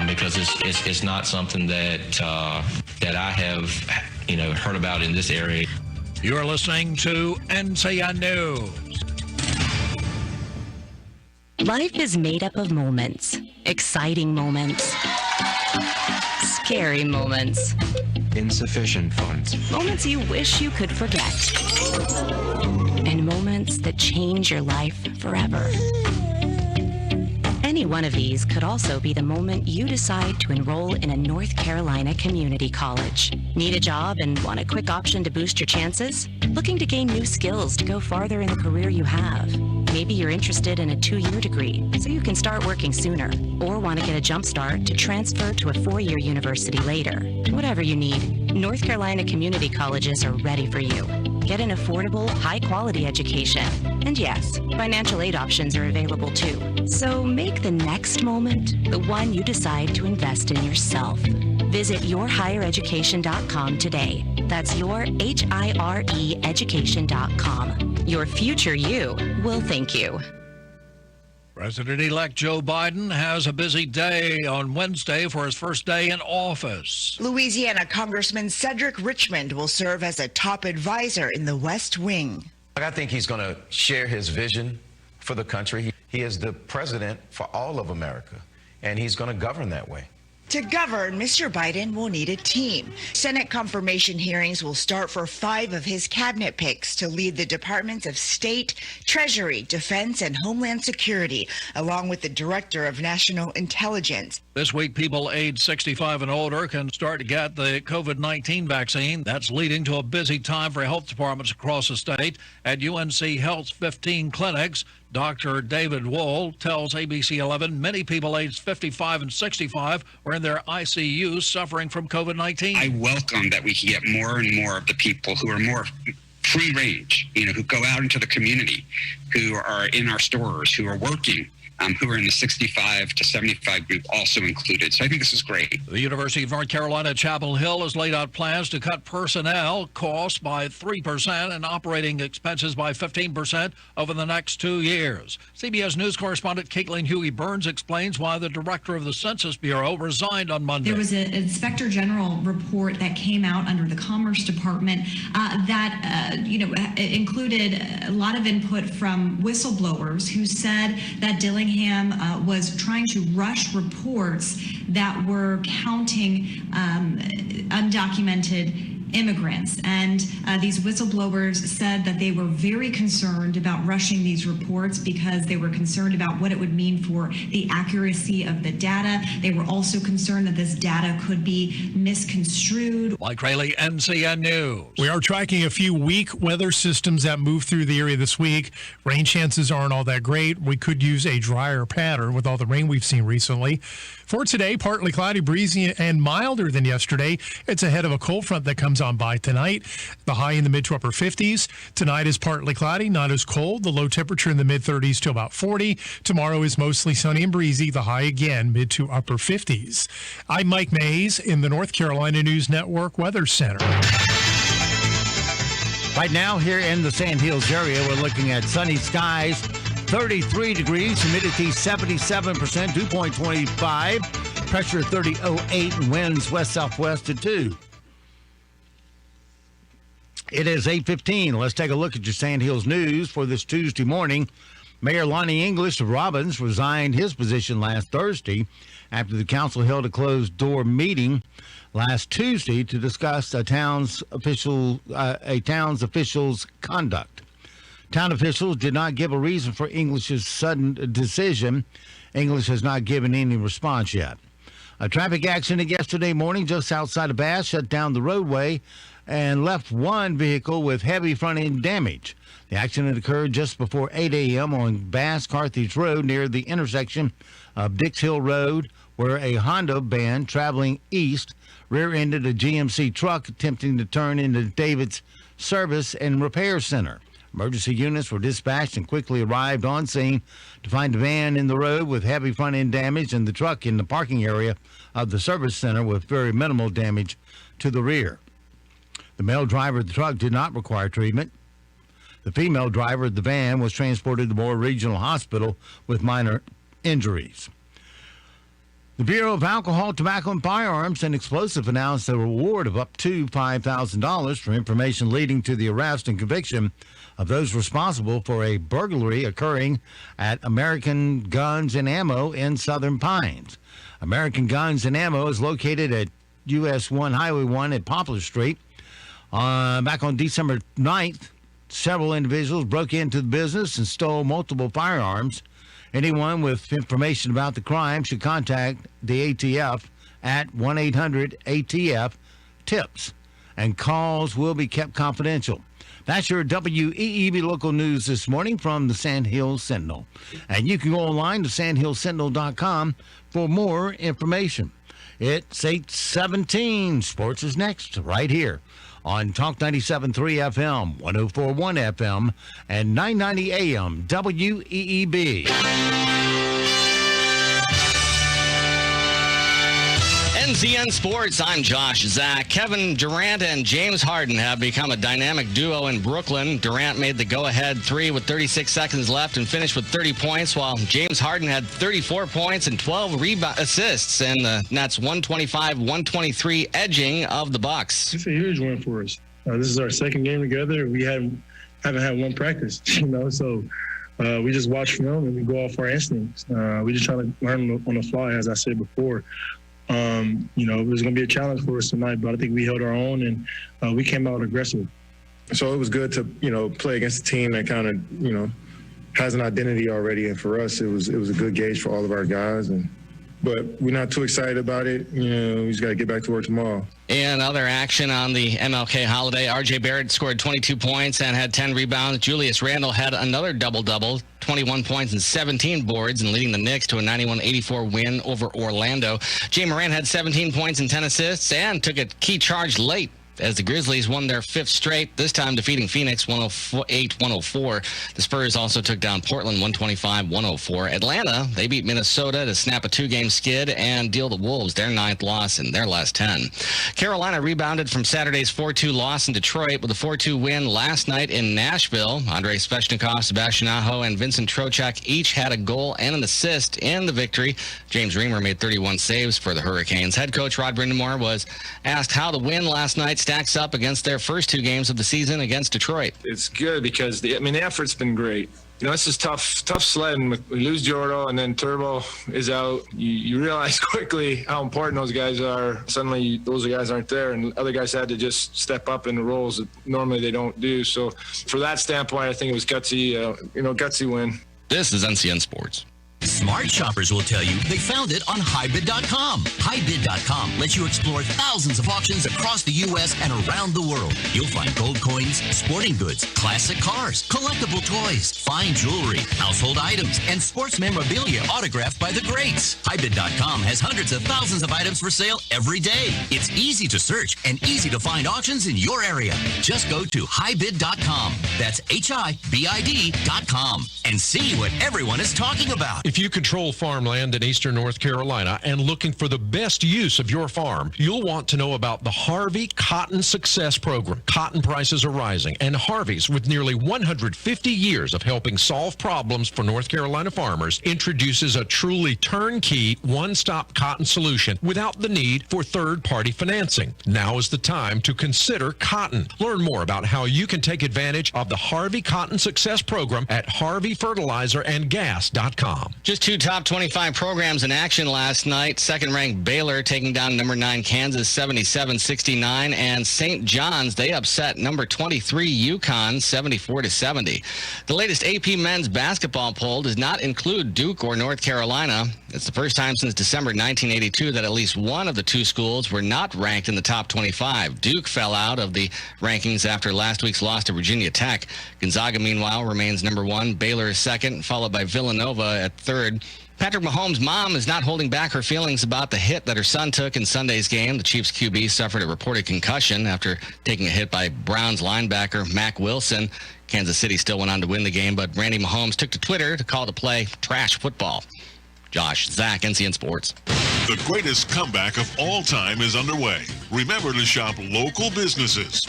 because it's not something that I have heard about in this area. You're listening to NCN News. Life is made up of moments. Exciting moments. Scary moments. Insufficient funds. Moments you wish you could forget. And moments that change your life forever. Any one of these could also be the moment you decide to enroll in a North Carolina community college. Need a job and want a quick option to boost your chances? Looking to gain new skills to go farther in the career you have? Maybe you're interested in a 2-year degree, so you can start working sooner, or want to get a jump start to transfer to a 4-year university later. Whatever you need, North Carolina community colleges are ready for you. Get an affordable, high-quality education. And yes, financial aid options are available too. So make the next moment the one you decide to invest in yourself. Visit yourhighereducation.com today. That's education.com. Your future you will thank you. President-elect Joe Biden has a busy day on Wednesday for his first day in office. Louisiana Congressman Cedric Richmond will serve as a top advisor in the West Wing. I think he's going to share his vision for the country. He is the president for all of America, and he's going to govern that way. To govern, Mr. Biden will need a team. Senate confirmation hearings will start for 5 of his cabinet picks to lead the Departments of State, Treasury, Defense, and Homeland Security, along with the Director of National Intelligence. This week, people aged 65 and older can start to get the COVID-19 vaccine. That's leading to a busy time for health departments across the state. At UNC Health's 15 clinics, Dr. David Wohl tells ABC 11 many people aged 55 and 65 are in their ICUs suffering from COVID-19. I welcome that we can get more and more of the people who are more free range, who go out into the community, who are in our stores, who are working, who are in the 65 to 75 group also included. So I think this is great. The University of North Carolina at Chapel Hill has laid out plans to cut personnel costs by 3% and operating expenses by 15% over the next 2 years. CBS News correspondent Caitlin Huey-Burns explains why the director of the Census Bureau resigned on Monday. There was an Inspector General report that came out under the Commerce Department that included a lot of input from whistleblowers who said that Dillingham was trying to rush reports that were counting undocumented immigrants. And these whistleblowers said that they were very concerned about rushing these reports because they were concerned about what it would mean for the accuracy of the data. They were also concerned that this data could be misconstrued. Mike Rayleigh, NCN News. We are tracking a few weak weather systems that move through the area this week. Rain chances aren't all that great. We could use a drier pattern with all the rain we've seen recently. For today, partly cloudy, breezy, and milder than yesterday. It's ahead of a cold front that comes on by tonight. The high in the mid to upper 50s. Tonight is partly cloudy, not as cold. The low temperature in the mid 30s to about 40. Tomorrow is mostly sunny and breezy. The high again mid to upper 50s. I'm Mike Mays in the North Carolina News Network Weather Center. Right now here in the Sand Hills area, we're looking at sunny skies. 33 degrees, humidity 77%, dew point 25, pressure 30.08, and winds west-southwest at 2. It is 8:15. Let's take a look at your Sand Hills news for this Tuesday morning. Mayor Lonnie English of Robbins resigned his position last Thursday after the council held a closed-door meeting last Tuesday to discuss a town's official's conduct. Town officials did not give a reason for English's sudden decision. English has not given any response yet. A traffic accident yesterday morning just outside of Bass shut down the roadway and left one vehicle with heavy front-end damage. The accident occurred just before 8 a.m. on Bass-Carthage Road near the intersection of Dix Hill Road, where a Honda van traveling east rear-ended a GMC truck attempting to turn into David's Service and Repair Center. Emergency units were dispatched and quickly arrived on scene to find the van in the road with heavy front-end damage and the truck in the parking area of the service center with very minimal damage to the rear. The male driver of the truck did not require treatment. The female driver of the van was transported to Moore Regional Hospital with minor injuries. The Bureau of Alcohol, Tobacco, and Firearms and Explosive announced a reward of up to $5,000 for information leading to the arrest and conviction of those responsible for a burglary occurring at American Guns and Ammo in Southern Pines. American Guns and Ammo is located at US 1 Highway 1 at Poplar Street. Back on December 9th, several individuals broke into the business and stole multiple firearms. Anyone with information about the crime should contact the ATF at 1-800-ATF-TIPS, and calls will be kept confidential. That's your WEEB local news this morning from the Sand Hills Sentinel. And you can go online to sandhillsentinel.com for more information. It's 8:17. Sports is next, right here on Talk 97.3 FM, 104.1 FM, and 990 AM WEEB. NCN Sports, I'm Josh Zach. Kevin Durant and James Harden have become a dynamic duo in Brooklyn. Durant made the go-ahead three with 36 seconds left and finished with 30 points, while James Harden had 34 points and 12 assists in the Nets' 125-123 edging of the Bucks. It's a huge win for us. This is our second game together. We haven't had one practice, so we just watch film and we go off our instincts. We just try to learn on the fly, as I said before. It was going to be a challenge for us tonight, but I think we held our own and we came out aggressive. So it was good to, play against a team that kind of, has an identity already. And for us, it was a good gauge for all of our guys. But we're not too excited about it. We just got to get back to work tomorrow. In other action on the MLK holiday, R.J. Barrett scored 22 points and had 10 rebounds. Julius Randle had another double-double, 21 points and 17 boards, and leading the Knicks to a 91-84 win over Orlando. Jay Moran had 17 points and 10 assists and took a key charge late as the Grizzlies won their fifth straight, this time defeating Phoenix 108-104. The Spurs also took down Portland 125-104. Atlanta, they beat Minnesota to snap a two-game skid and deal the Wolves their ninth loss in their last 10. Carolina rebounded from Saturday's 4-2 loss in Detroit with a 4-2 win last night in Nashville. Andrei Svechnikov, Sebastian Aho, and Vincent Trocheck each had a goal and an assist in the victory. James Reamer made 31 saves for the Hurricanes. Head coach Rod Brindamore was asked how the win last night stacks up against their first two games of the season against Detroit. It's good because the effort's been great. This is tough sledding. We lose Jordo and then Turbo is out. You realize quickly how important those guys are. Suddenly those guys aren't there and other guys had to just step up in the roles that normally they don't do. So for that standpoint, I think it was gutsy win. This is NCN Sports. Smart shoppers will tell you they found it on HiBid.com. HiBid.com lets you explore thousands of auctions across the U.S. and around the world. You'll find gold coins, sporting goods, classic cars, collectible toys, fine jewelry, household items, and sports memorabilia autographed by the greats. HiBid.com has hundreds of thousands of items for sale every day. It's easy to search and easy to find auctions in your area. Just go to HiBid.com. That's HiBid.com and see what everyone is talking about. If you control farmland in eastern North Carolina and looking for the best use of your farm, you'll want to know about the Harvey Cotton Success Program. Cotton prices are rising, and Harvey's, with nearly 150 years of helping solve problems for North Carolina farmers, introduces a truly turnkey, one-stop cotton solution without the need for third-party financing. Now is the time to consider cotton. Learn more about how you can take advantage of the Harvey Cotton Success Program at HarveyFertilizerandGas.com. Just two top 25 programs in action last night. Second-ranked Baylor taking down number 9 Kansas 77-69, and St. John's, they upset number 23 UConn 74-70. The latest AP men's basketball poll does not include Duke or North Carolina. It's the first time since December 1982 that at least one of the two schools were not ranked in the top 25. Duke fell out of the rankings after last week's loss to Virginia Tech. Gonzaga, meanwhile, remains number 1. Baylor is second, followed by Villanova at third. Patrick Mahomes' mom is not holding back her feelings about the hit that her son took in Sunday's game. The Chiefs QB suffered a reported concussion after taking a hit by Browns linebacker Mack Wilson. Kansas City still went on to win the game, but Randy Mahomes took to Twitter to call the play trash football. Josh Zach, NCN Sports. The greatest comeback of all time is underway. Remember to shop local businesses.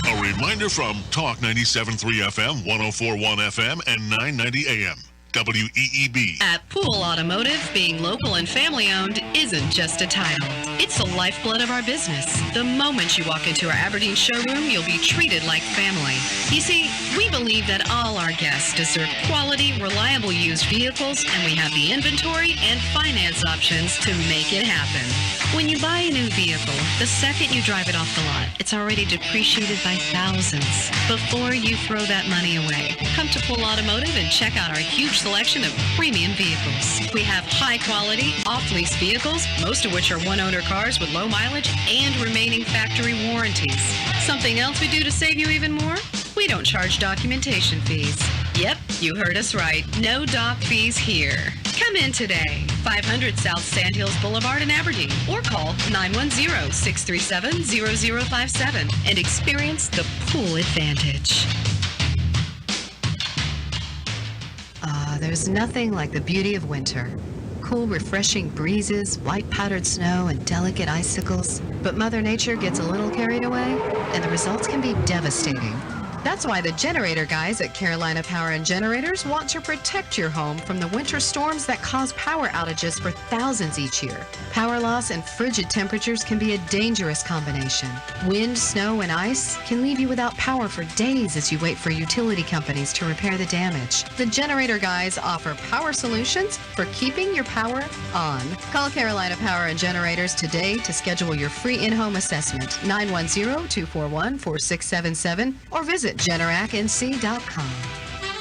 A reminder from Talk 97.3 FM, 104.1 FM, and 990 AM. WEEB. At Pool Automotive, being local and family-owned isn't just a title. It's the lifeblood of our business. The moment you walk into our Aberdeen showroom, you'll be treated like family. You see, we believe that all our guests deserve quality, reliable used vehicles, and we have the inventory and finance options to make it happen. When you buy a new vehicle, the second you drive it off the lot, it's already depreciated by thousands. Before you throw that money away, come to Pool Automotive and check out our huge selection of premium vehicles. We have high-quality, off-lease vehicles, most of which are one-owner cars with low mileage and remaining factory warranties. Something else we do to save you even more? We We don't charge documentation fees. Yep, you heard us right. No doc fees here. Come in today, 500 South Sandhills Boulevard in Aberdeen, or call 910-637-0057 and experience the pool advantage. There's nothing like the beauty of winter. Cool, refreshing breezes, white powdered snow, and delicate icicles. But Mother Nature gets a little carried away, and the results can be devastating. That's why the generator guys at Carolina Power and Generators want to protect your home from the winter storms that cause power outages for thousands each year. Power loss and frigid temperatures can be a dangerous combination. Wind, snow, and ice can leave you without power for days as you wait for utility companies to repair the damage. The generator guys offer power solutions for keeping your power on. Call Carolina Power and Generators today to schedule your free in-home assessment, 910-241-4677, or visit GeneracNC.com.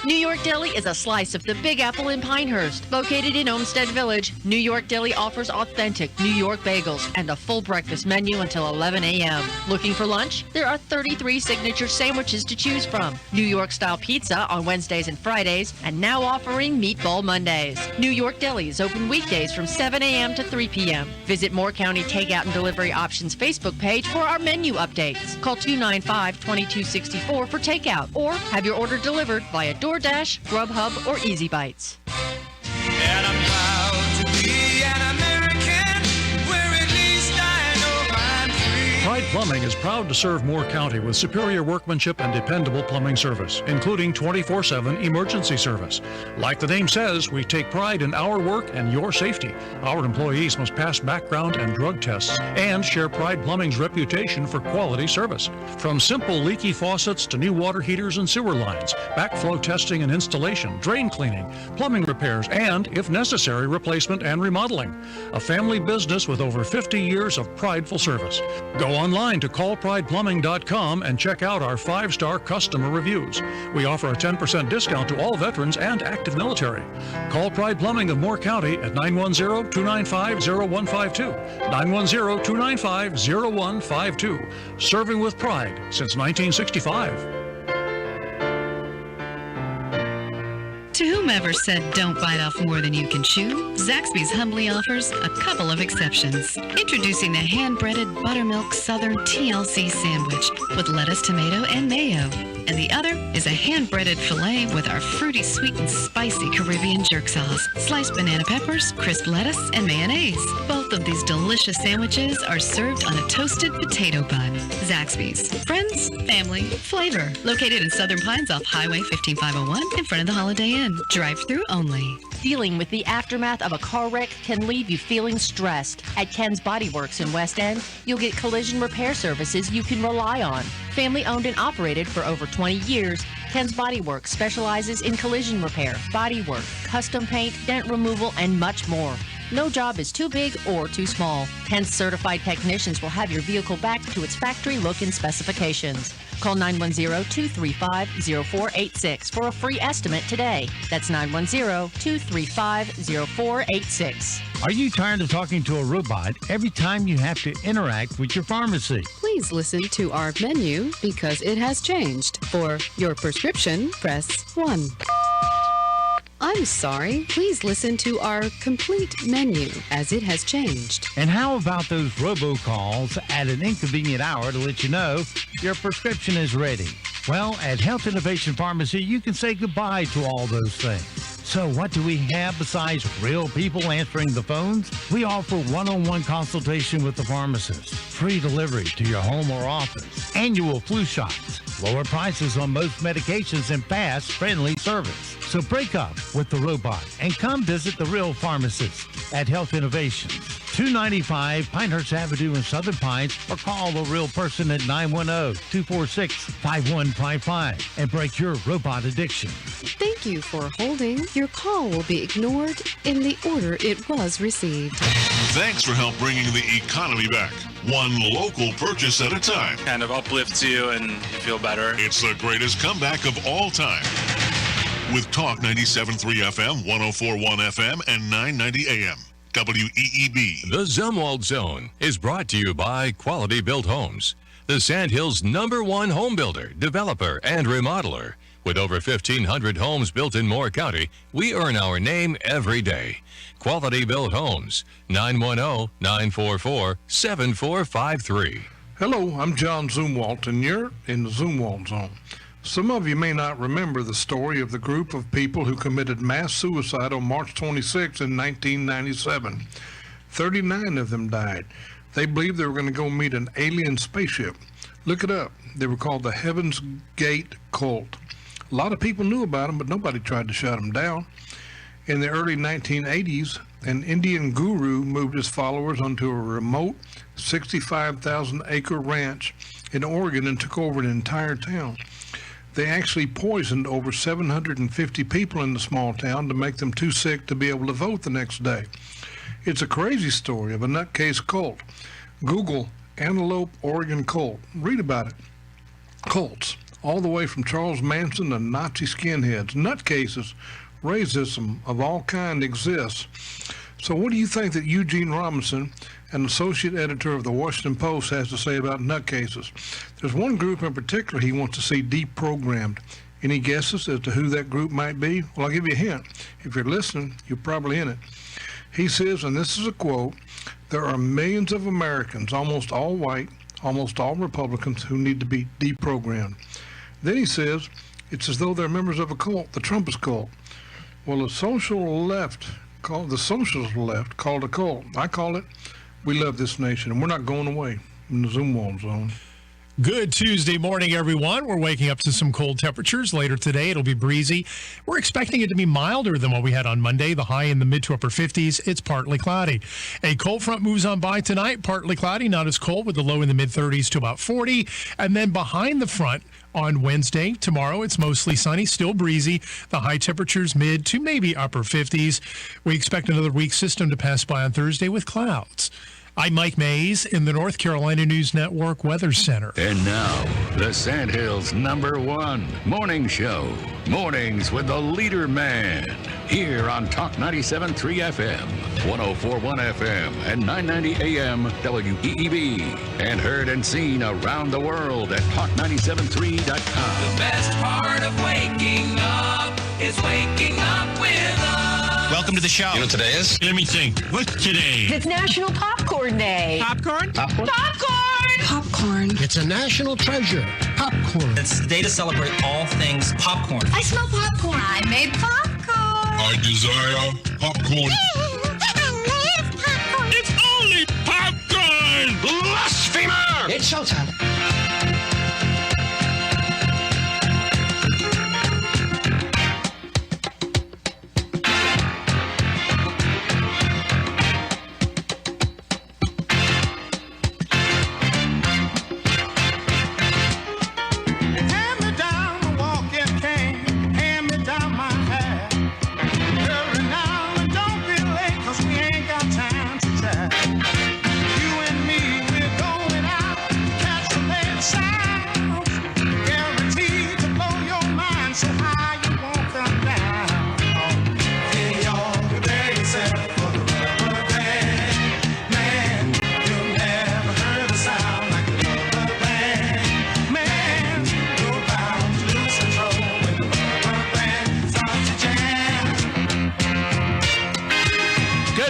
New York Deli is a slice of the Big Apple in Pinehurst. Located in Olmsted Village, New York Deli offers authentic New York bagels and a full breakfast menu until 11 a.m. Looking for lunch? There are 33 signature sandwiches to choose from. New York-style pizza on Wednesdays and Fridays, and now offering Meatball Mondays. New York Deli is open weekdays from 7 a.m. to 3 p.m. Visit Moore County Takeout and Delivery Options Facebook page for our menu updates. Call 295-2264 for takeout, or have your order delivered via DoorDash, Grubhub, or Easy Bites. And I'm proud to be an American, where at least I know I'm free. Pride Plumbing is proud to serve Moore County with superior workmanship and dependable plumbing service, including 24/7 emergency service. Like the name says, we take pride in our work and your safety. Our employees must pass background and drug tests and share Pride Plumbing's reputation for quality service. From simple leaky faucets to new water heaters and sewer lines, backflow testing and installation, drain cleaning, plumbing repairs, and, if necessary, replacement and remodeling. A family business with over 50 years of prideful service. Go online to callprideplumbing.com and check out our 5-star customer reviews. We offer a 10% discount to all veterans and active military. Call Pride Plumbing of Moore County at 910-295-0152. 910-295-0152. Serving with pride since 1965. To whomever said don't bite off more than you can chew, Zaxby's humbly offers a couple of exceptions. Introducing the hand-breaded buttermilk Southern TLC sandwich with lettuce, tomato, and mayo. And the other is a hand-breaded filet with our fruity, sweet, and spicy Caribbean jerk sauce, sliced banana peppers, crisp lettuce, and mayonnaise. Both of these delicious sandwiches are served on a toasted potato bun. Zaxby's. Friends, family, flavor. Located in Southern Pines off Highway 15501 in front of the Holiday Inn. Drive-through only. Dealing with the aftermath of a car wreck can leave you feeling stressed. At Ken's Body Works in West End, you'll get collision repair services you can rely on. Family owned and operated for over 20 years, Ken's Body Works specializes in collision repair, body work, custom paint, dent removal, and much more. No job is too big or too small. Ken's certified technicians will have your vehicle back to its factory look and specifications. Call 910-235-0486 for a free estimate today. That's 910-235-0486. Are you tired of talking to a robot every time you have to interact with your pharmacy? Please listen to our menu because it has changed. For your prescription, press 1. I'm sorry. Please listen to our complete menu as it has changed. And how about those robocalls at an inconvenient hour to let you know your prescription is ready? Well, at Health Innovation Pharmacy, you can say goodbye to all those things. So what do we have besides real people answering the phones? We offer one-on-one consultation with the pharmacist, free delivery to your home or office, annual flu shots, lower prices on most medications, and fast, friendly service. So break up with the robot and come visit the real pharmacist at Health Innovations, 295 Pinehurst Avenue in Southern Pines, or call the real person at 910-246-5155 and break your robot addiction. Thank you for holding. Your call will be ignored in the order it was received. Thanks for help bringing the economy back. One local purchase at a time. Kind of uplifts you and you feel better. It's the greatest comeback of all time. With Talk 97.3 FM, 104.1 FM, and 990 AM. WEEB. The Zumwalt Zone is brought to you by Quality Built Homes. the Sandhills' #1 home builder, developer, and remodeler. With over 1,500 homes built in Moore County, we earn our name every day. Quality Built Homes, 910-944-7453. Hello, I'm John Zumwalt, and you're in the Zumwalt Zone. Some of you may not remember the story of the group of people who committed mass suicide on March 26 in 1997. 39 of them died. They believed they were going to go meet an alien spaceship. Look it up. They were called the Heaven's Gate Cult. A lot of people knew about them, but nobody tried to shut them down. In the early 1980s, an Indian guru moved his followers onto a remote 65,000-acre ranch in Oregon and took over an entire town. They actually poisoned over 750 people in the small town to make them too sick to be able to vote the next day. It's a crazy story of a nutcase cult. Google Antelope Oregon Cult. Read about it. Cults, all the way from Charles Manson to Nazi skinheads. Nutcases, racism of all kind exists. So what do you think that Eugene Robinson, an associate editor of the Washington Post, has to say about nutcases? There's one group in particular he wants to see deprogrammed. Any guesses as to who that group might be? Well, I'll give you a hint. If you're listening, you're probably in it. He says, and this is a quote, "There are millions of Americans, almost all white, almost all Republicans, who need to be deprogrammed." Then he says, it's as though they're members of a cult, the Trumpist cult. Well, the socialist left called a cult. I call it, we love this nation, and we're not going away in the Zumwalt Zone. Good Tuesday morning, everyone. We're waking up to some cold temperatures. Later today, it'll be breezy. We're expecting it to be milder than what we had on Monday, the high in the mid to upper 50s. It's partly cloudy. A cold front moves on by tonight, partly cloudy, not as cold, with the low in the mid 30s to about 40. And then behind the front on Wednesday, tomorrow, it's mostly sunny, still breezy. The high temperatures mid to maybe upper 50s. We expect another weak system to pass by on Thursday with clouds. I'm Mike Mays in the North Carolina News Network Weather Center. And now, the Sandhills' #1 morning show. Mornings with the LeaderMan. Here on Talk 97.3 FM, 104.1 FM, and 990 AM WEEB. And heard and seen around the world at talk973.com. The best part of waking up is waking up with us. Welcome to the show. You know what today is? Let me think. What's today? It's National Popcorn Day. Popcorn? Popcorn? Popcorn! Popcorn. It's a national treasure. Popcorn. It's the day to celebrate all things popcorn. I smell popcorn. I made popcorn. I desire popcorn. Popcorn. It's only popcorn! Blasphemer! It's showtime.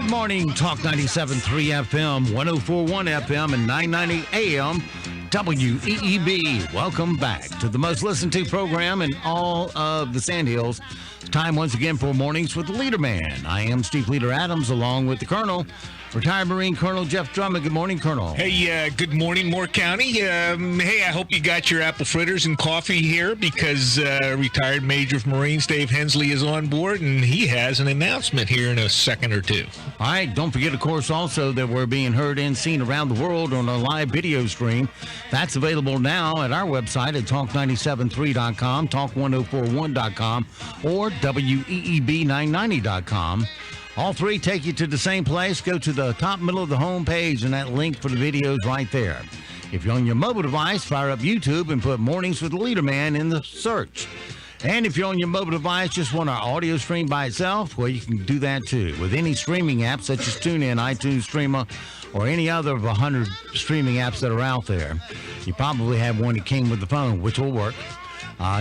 Morning, Talk 97.3 FM, 104.1 FM, and 990 AM WEEB. Welcome back to the most listened to program in all of the Sandhills. Time once again for Mornings with the LeaderMan. I am Steve Leader Adams, along with the Colonel, retired Marine Colonel Jeff Drummond. Good morning, Colonel. Hey, good morning, Moore County. Hey, I hope you got your apple fritters and coffee here, because retired Major of Marines Dave Hensley is on board, and he has an announcement here in a second or two. All right. Don't forget, of course, also that we're being heard and seen around the world on a live video stream. That's available now at our website at talk973.com, talk1041.com, or WEEB990.com. All three take you to the same place. Go to the top middle of the home page, and that link for the videos right there. If you're on your mobile device, fire up YouTube and put Mornings with the LeaderMan in the search. And if you're on your mobile device, just want our audio stream by itself, well, you can do that too. With any streaming app, such as TuneIn, iTunes Streamer, or any other of 100 streaming apps that are out there, you probably have one that came with the phone, which will work.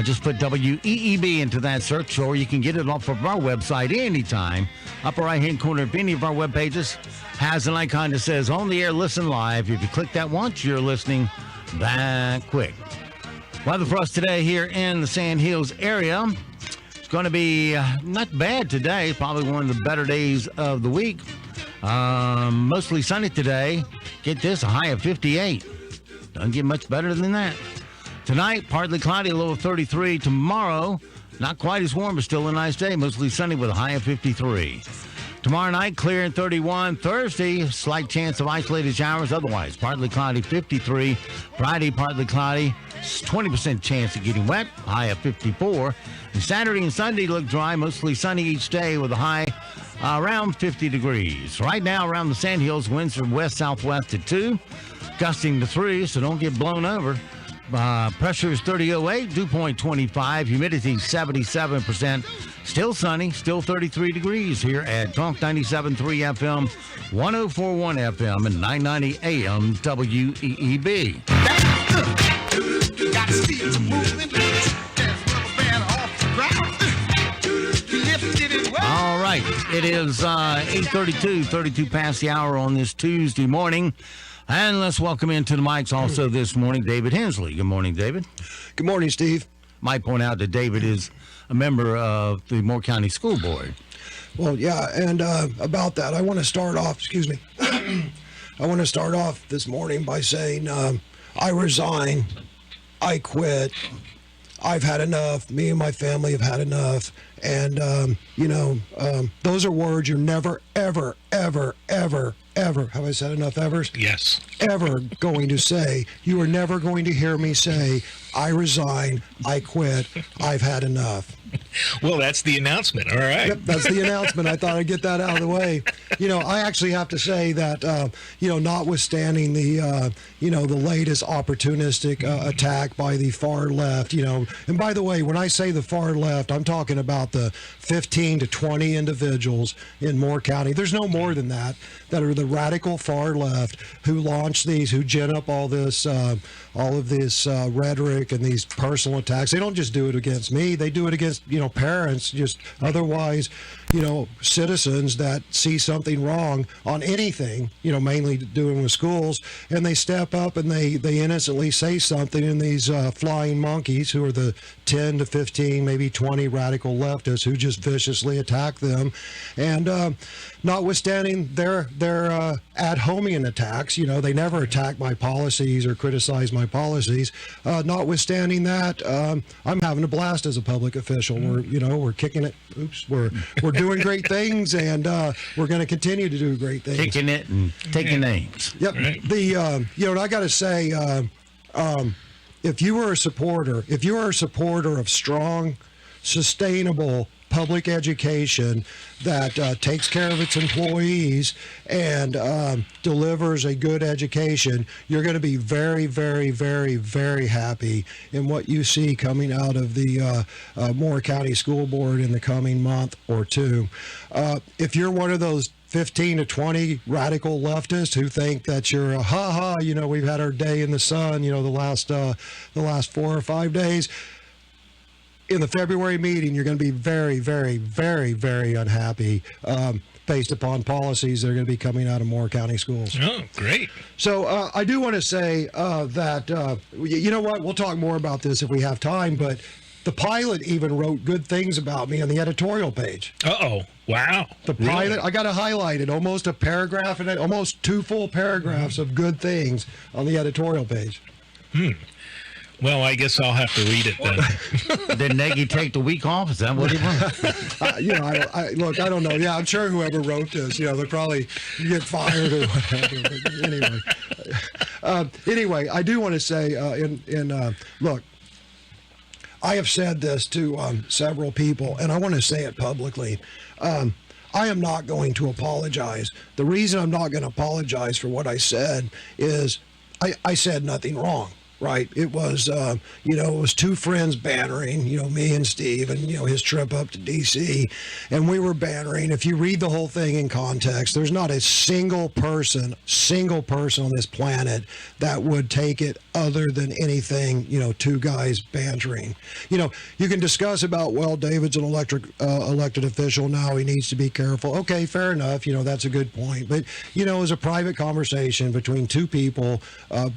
Just put WEEB into that search, or you can get it off of our website anytime. Upper right-hand corner of any of our web pages has an icon that says On the Air, Listen Live. If you click that once, you're listening that quick. Weather for us today here in the Sand Hills area. It's going to be not bad today. Probably one of the better days of the week. Mostly sunny today. Get this, a high of 58. Doesn't get much better than that. Tonight, partly cloudy, a low of 33. Tomorrow, not quite as warm, but still a nice day. Mostly sunny with a high of 53. Tomorrow night, clear and 31. Thursday, slight chance of isolated showers. Otherwise, partly cloudy, 53. Friday, partly cloudy, 20% chance of getting wet, high of 54. And Saturday and Sunday look dry, mostly sunny each day with a high around 50 degrees. Right now, around the Sand Hills, winds from west-southwest at 2, gusting to 3, so don't get blown over. Pressure is 3008, dew point 25, humidity 77%. Still sunny, still 33 degrees here at Talk 97.3 FM, 104.1 FM, and 990 AM WEEB. All right, it is 8:32, 32 past the hour on this Tuesday morning. And let's welcome into the mics also this morning, David Hensley. Good morning, David. Good morning, Steve. Might point out that David is a member of the Moore County School Board. Well, yeah, and about that, I want to start off, I want to start off this morning by saying I resign, I quit, I've had enough, me and my family have had enough, and, those are words you're never, ever, ever, ever, ever, have I said enough evers? Yes. Ever going to say, you are never going to hear me say, I resign, I quit, I've had enough. Well, that's the announcement. All right. Yep, that's the announcement. I thought I'd get that out of the way. I actually have to say that, notwithstanding the latest opportunistic attack by the far left, and by the way, when I say the far left, I'm talking about the 15 to 20 individuals in Moore County. There's no more than that are the radical far left who launched these, who gin up all of this rhetoric and these personal attacks. They don't just do it against me. They do it against, parents, just otherwise, citizens that see something wrong on anything, mainly doing with schools, and they step up and they innocently say something, and these flying monkeys, who are the 10 to 15, maybe 20 radical leftists, who just viciously attack them. And notwithstanding their ad hominem attacks, they never attack my policies or criticize my policies. Notwithstanding that, I'm having a blast as a public official. We're kicking it. We're doing great things, and we're going to continue to do great things. Kicking it and taking names. Yep. Right. I got to say, if you are a supporter of strong, sustainable public education that takes care of its employees and delivers a good education, you're going to be very, very, very, very happy in what you see coming out of the Moore County School Board in the coming month or two. If you're one of those 15 to 20 radical leftists who think that you're we've had our day in the sun, the last 4 or 5 days, in the February meeting, you're going to be very, very, very, very unhappy based upon policies that are going to be coming out of Moore County schools. Oh, great. So I do want to say that, you know what, we'll talk more about this if we have time, but the pilot even wrote good things about me on the editorial page. Uh-oh. Wow. The pilot, I got to highlight it, almost a paragraph, and almost 2 full paragraphs of good things on the editorial page. Well, I guess I'll have to read it then. Did Nagy take the week off? Is that what he wants? I don't know. Yeah, I'm sure whoever wrote this, they'll probably get fired or whatever. But anyway, I do want to say, look, I have said this to several people, and I want to say it publicly. I am not going to apologize. The reason I'm not going to apologize for what I said is I said nothing wrong. right? It was, it was two friends bantering, me and Steve, and, his trip up to D.C., and we were bantering. If you read the whole thing in context, there's not a single person on this planet that would take it other than anything, two guys bantering. You can discuss about, well, David's an elected official now, he needs to be careful. Okay, fair enough, that's a good point. But, it was a private conversation between two people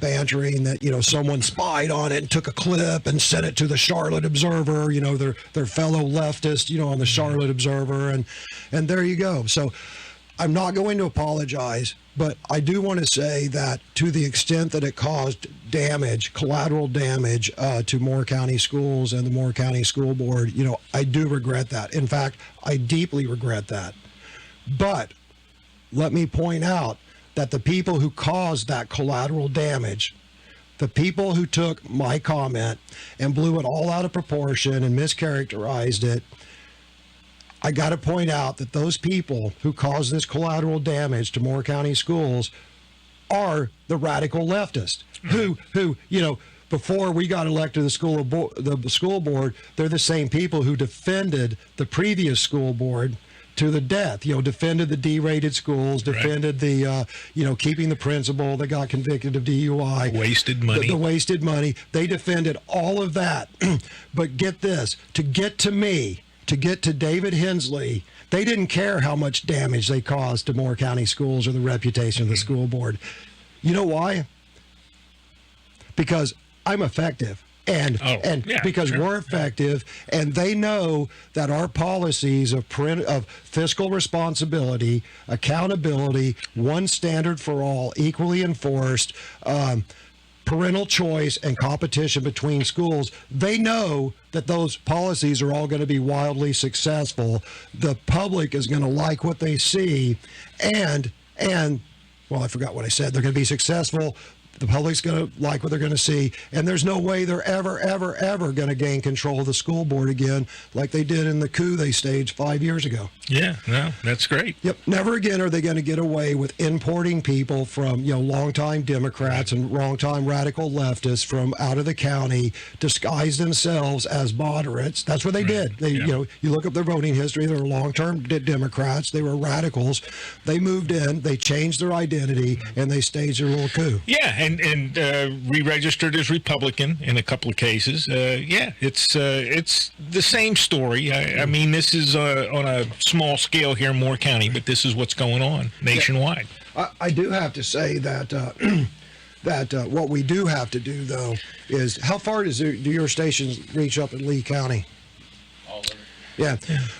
bantering that, someone spied on it and took a clip and sent it to the Charlotte Observer, their fellow leftist, on the Charlotte Observer. And there you go. So I'm not going to apologize, but I do want to say that to the extent that it caused damage, collateral damage to Moore County schools and the Moore County School Board, I do regret that. In fact, I deeply regret that. But let me point out that the people who caused that collateral damage, the people who took my comment and blew it all out of proportion and mischaracterized it, I got to point out that those people who caused this collateral damage to Moore County schools are the radical leftists who before we got elected to the school board, they're the same people who defended the previous school board to the death, defended the D-rated schools, defended the, keeping the principal that got convicted of DUI. Wasted money. The wasted money. They defended all of that. But get this, to get to me, to get to David Hensley, they didn't care how much damage they caused to Moore County schools or the reputation of the school board. You know why? Because I'm effective. Because we're effective, and they know that our policies of fiscal responsibility, accountability, one standard for all, equally enforced, parental choice, and competition between schools, they know that those policies are all going to be wildly successful. The public is going to like what they see, and well, I forgot what I said. They're going to be successful. The public's going to like what they're going to see, and there's no way they're ever going to gain control of the school board again like they did in the coup they staged 5 years ago. Yeah, no, that's great. Yep, never again are they going to get away with importing people from, longtime Democrats and longtime radical leftists from out of the county, disguise themselves as moderates. That's what they did. They, you look up their voting history, they were long-term Democrats, they were radicals. They moved in, they changed their identity, and they staged their little coup. Yeah, and re-registered as Republican in a couple of cases. It's the same story. I mean, this is on a small scale here in Moore County, but this is what's going on nationwide. I do have to say that what we do have to do, though, is how far do your stations reach up in Lee County? Yeah.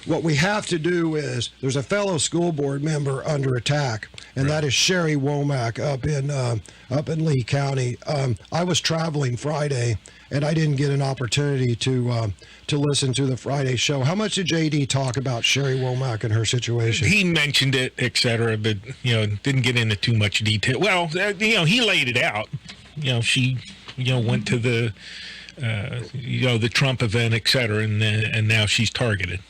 What we have to do is there's a fellow school board member under attack, and that is Sherry Womack up in Lee County. I was traveling Friday, and I didn't get an opportunity to listen to the Friday show. How much did JD talk about Sherry Womack and her situation? He mentioned it, etc., but didn't get into too much detail. Well, he laid it out. She went to the the Trump event, et cetera, and now she's targeted.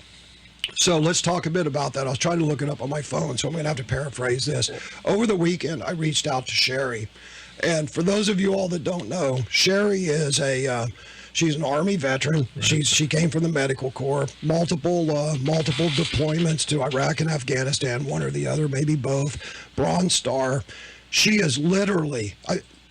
So let's talk a bit about that. I was trying to look it up on my phone, so I'm going to have to paraphrase this. Over the weekend, I reached out to Sherry. And for those of you all that don't know, Sherry is she's an Army veteran. Right. She came from the Medical Corps, multiple deployments to Iraq and Afghanistan, one or the other, maybe both, Bronze Star. She is literally...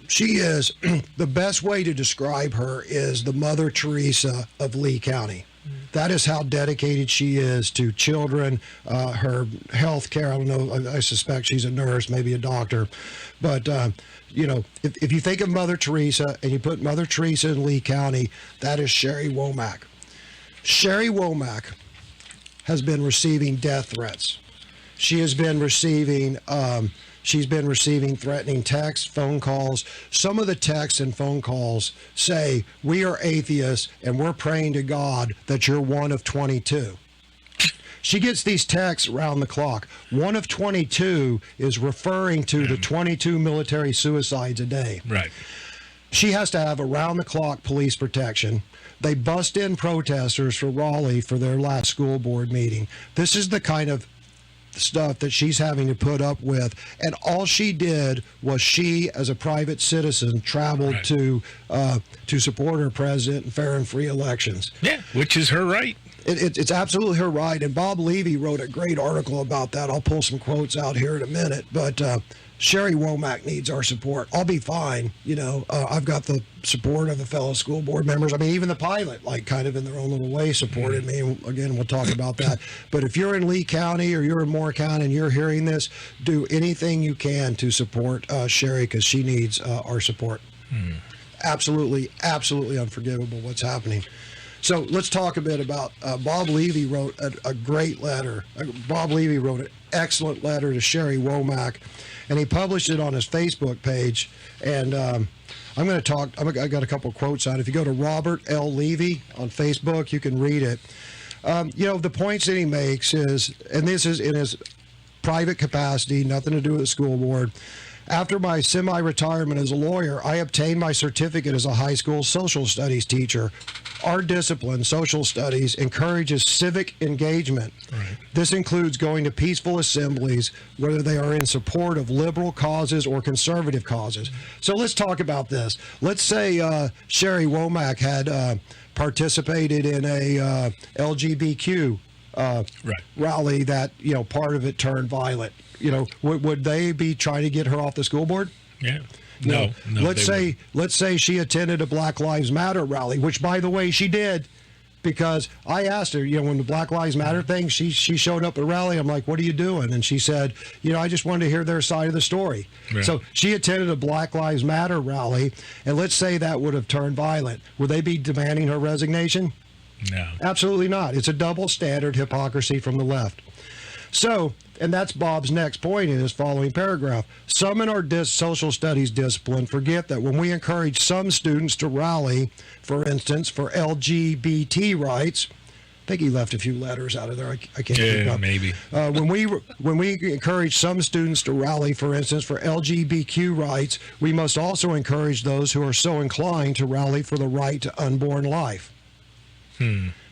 She is, the best way to describe her is the Mother Teresa of Lee County. That is how dedicated she is to children, her health care. I don't know, I suspect she's a nurse, maybe a doctor. But, if you think of Mother Teresa and you put Mother Teresa in Lee County, that is Sherry Womack. Sherry Womack has been receiving death threats. She has been receiving... She's been receiving threatening texts, phone calls. Some of the texts and phone calls say, we are atheists and we're praying to God that you're one of 22. She gets these texts around the clock. One of 22 is referring to the 22 military suicides a day. Right. She has to have around-the-clock police protection. They bust in protesters for Raleigh for their last school board meeting. This is the kind of stuff that she's having to put up with. And all she did was she, as a private citizen, traveled to support her president in fair and free elections. Yeah, which is her right. It's absolutely her right. And Bob Levy wrote a great article about that. I'll pull some quotes out here in a minute. But Sherry Womack needs our support. I'll be fine. I've got the support of the fellow school board members. I mean, even the pilot, kind of in their own little way, supported me. And again, we'll talk about that. But if you're in Lee County or you're in Moore County and you're hearing this, do anything you can to support Sherry, because she needs our support. Absolutely, absolutely unforgivable what's happening. So let's talk a bit about Bob Levy wrote a great letter. Bob Levy wrote an excellent letter to Sherry Womack, and he published it on his Facebook page. And I'm going to talk. I got a couple of quotes on it. If you go to Robert L. Levy on Facebook, you can read it. The points that he makes is, and this is in his private capacity, nothing to do with the school board. After my semi-retirement as a lawyer, I obtained my certificate as a high school social studies teacher. Our discipline, social studies, encourages civic engagement. Right. This includes going to peaceful assemblies, whether they are in support of liberal causes or conservative causes. So let's talk about this. Let's say Sherry Womack had participated in a LGBTQ rally that, part of it turned violent. Would they be trying to get her off the school board? Yeah. No. Let's say she attended a Black Lives Matter rally, which, by the way, she did, because I asked her, when the Black Lives Matter thing, she showed up at a rally. I'm like, what are you doing? And she said, I just wanted to hear their side of the story. Right. So she attended a Black Lives Matter rally, and let's say that would have turned violent. Would they be demanding her resignation? No. Absolutely not. It's a double standard hypocrisy from the left. So, and that's Bob's next point in his following paragraph. Some in our social studies discipline forget that when we encourage some students to rally, for instance, for LGBT rights, I think he left a few letters out of there. I can't keep up. Maybe. When we encourage some students to rally, for instance, for LGBTQ rights, we must also encourage those who are so inclined to rally for the right to unborn life.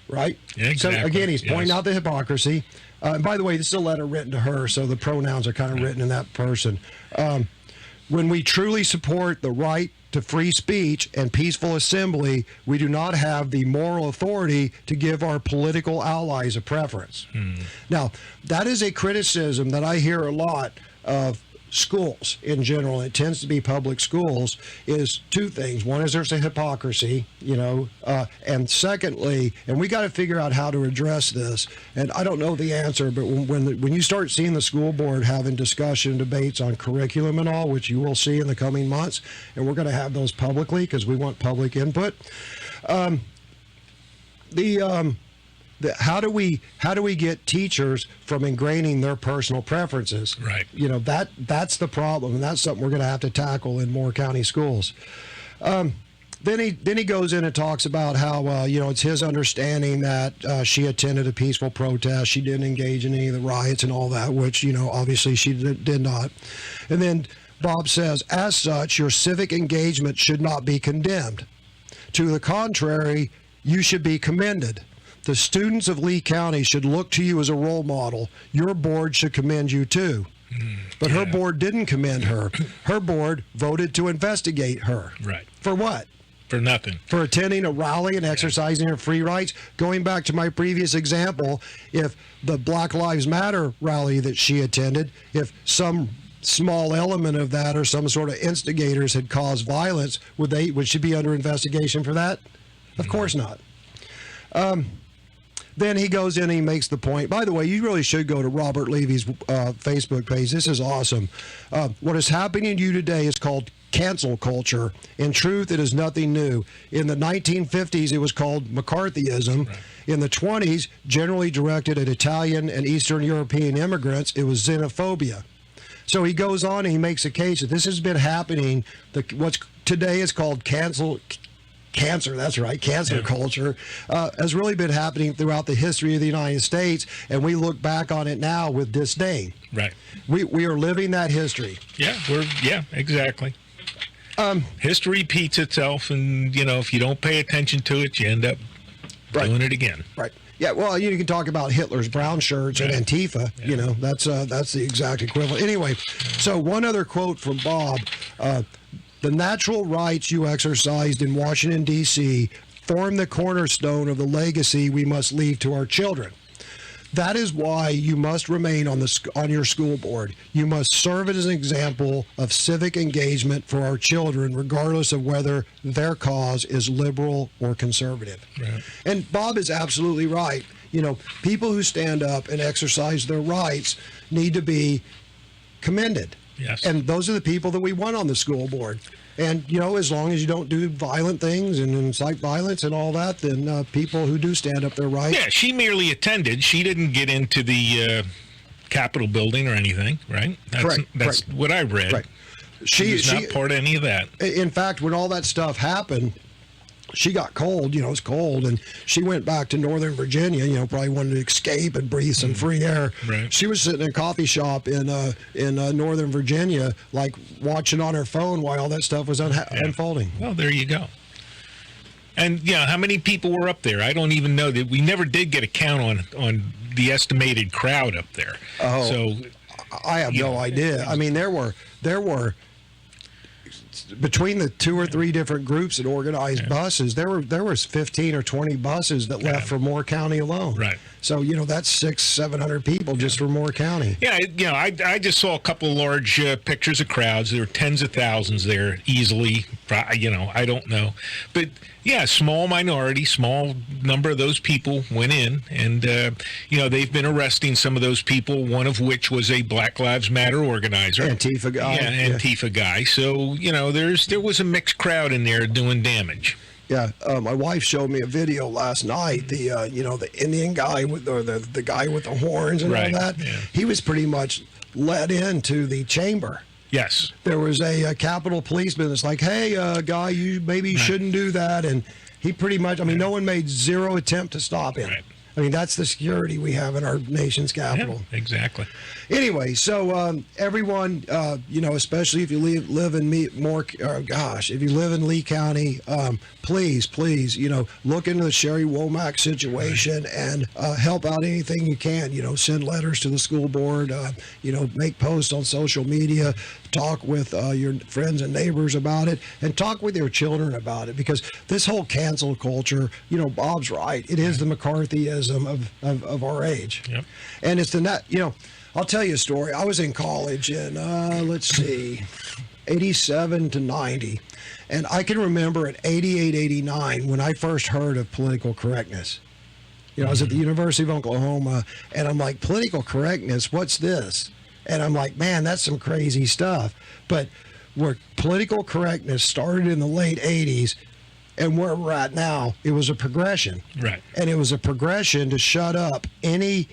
Right? Yeah, exactly. So again, he's pointing out the hypocrisy. And by the way, this is a letter written to her, so the pronouns are kind of written in that person. When we truly support the right to free speech and peaceful assembly, we do not have the moral authority to give our political allies a preference. Now, that is a criticism that I hear a lot of schools in general. It tends to be public schools, is two things. One is there's a hypocrisy, and secondly, and we got to figure out how to address this. And I don't know the answer, but when you start seeing the school board having discussion debates on curriculum and all, which you will see in the coming months, and we're going to have those publicly because we want public input. How do we get teachers from ingraining their personal preferences? Right. That's the problem, and that's something we're going to have to tackle in Moore County schools. Then he goes in and talks about how it's his understanding that she attended a peaceful protest. She didn't engage in any of the riots and all that, which obviously she did not. And then Bob says, as such, your civic engagement should not be condemned. To the contrary, you should be commended. The students of Lee County should look to you as a role model. Your board should commend you too. But her board didn't commend her. Her board voted to investigate her. Right. For what? For nothing. For attending a rally and exercising her free rights. Going back to my previous example, if the Black Lives Matter rally that she attended, if some small element of that or some sort of instigators had caused violence, would she be under investigation for that? Of course not. Then he goes in and he makes the point. By the way, you really should go to Robert Levy's Facebook page. This is awesome. What is happening to you today is called cancel culture. In truth, it is nothing new. In the 1950s, it was called McCarthyism. Right. In the 20s, generally directed at Italian and Eastern European immigrants, it was xenophobia. So he goes on and he makes a case that this has been happening. What's today is called cancer, that's right, cancer culture, has really been happening throughout the history of the United States, and we look back on it now with disdain. Right. We are living that history. Yeah, exactly. History repeats itself, and if you don't pay attention to it, you end up doing it again. Right. Yeah, well, you can talk about Hitler's brown shirts and Antifa. Yeah. You know, that's the exact equivalent. Anyway, so one other quote from Bob: "The natural rights you exercised in Washington D.C. form the cornerstone of the legacy we must leave to our children. That is why you must remain on your school board. You must serve as an example of civic engagement for our children, regardless of whether their cause is liberal or conservative." Right. And Bob is absolutely right. You know, people who stand up and exercise their rights need to be commended. Yes. And those are the people that we want on the school board. And, you know, as long as you don't do violent things and incite violence and all that, then people who do stand up their rights. Yeah, she merely attended. She didn't get into the Capitol building or anything, right? That's Correct. what I read. Right. She was not part of any of that. In fact, when all that stuff happened, she got cold, you know, it's cold, and she went back to Northern Virginia, you know, probably wanted to escape and breathe some free air. Right. She was sitting in a coffee shop in Northern Virginia, like watching on her phone while all that stuff was unfolding. Well, there you go. And, yeah, how many people were up there? I don't even know. That we never did get a count on the estimated crowd up there. Oh, so I have no idea. I mean, there were between the 2 or 3 different groups that organized buses, there was 15 or 20 buses that left for Moore County alone. Right. So, you know, that's 600-700 people just for Moore County. Yeah, you know, I just saw a couple of large pictures of crowds. There were tens of thousands there easily. You know, I don't know. But, yeah, small minority, small number of those people went in. And, you know, they've been arresting some of those people, one of which was a Black Lives Matter organizer. Antifa guy. Yeah, Antifa guy. So, you know, there was a mixed crowd in there doing damage. Yeah, my wife showed me a video last night. The you know, the Indian guy with the guy with the horns and all that. Yeah. He was pretty much led into the chamber. Yes. There was a Capitol policeman that's like, "Hey, guy, you shouldn't do that," and he pretty much. I mean, no one made zero attempt to stop him. Right. I mean, that's the security we have in our nation's capital. Yeah, exactly. Anyway, so everyone, you know, especially if you live in if you live in Lee County, please, you know, look into the Sherry Womack situation and help out anything you can. You know, send letters to the school board. You know, make posts on social media. Talk with your friends and neighbors about it, and talk with your children about it, because this whole cancel culture, you know, Bob's right. It is the McCarthyism of our age. Yep. And it's you know, I'll tell you a story. I was in college in, let's see, 87 to 90. And I can remember at 88, 89, when I first heard of political correctness. You know, I was at the University of Oklahoma, and I'm like, political correctness, what's this? And I'm like, man, that's some crazy stuff. But where political correctness started in the late 80s, and where we're at now, it was a progression. Right. And it was a progression to shut up any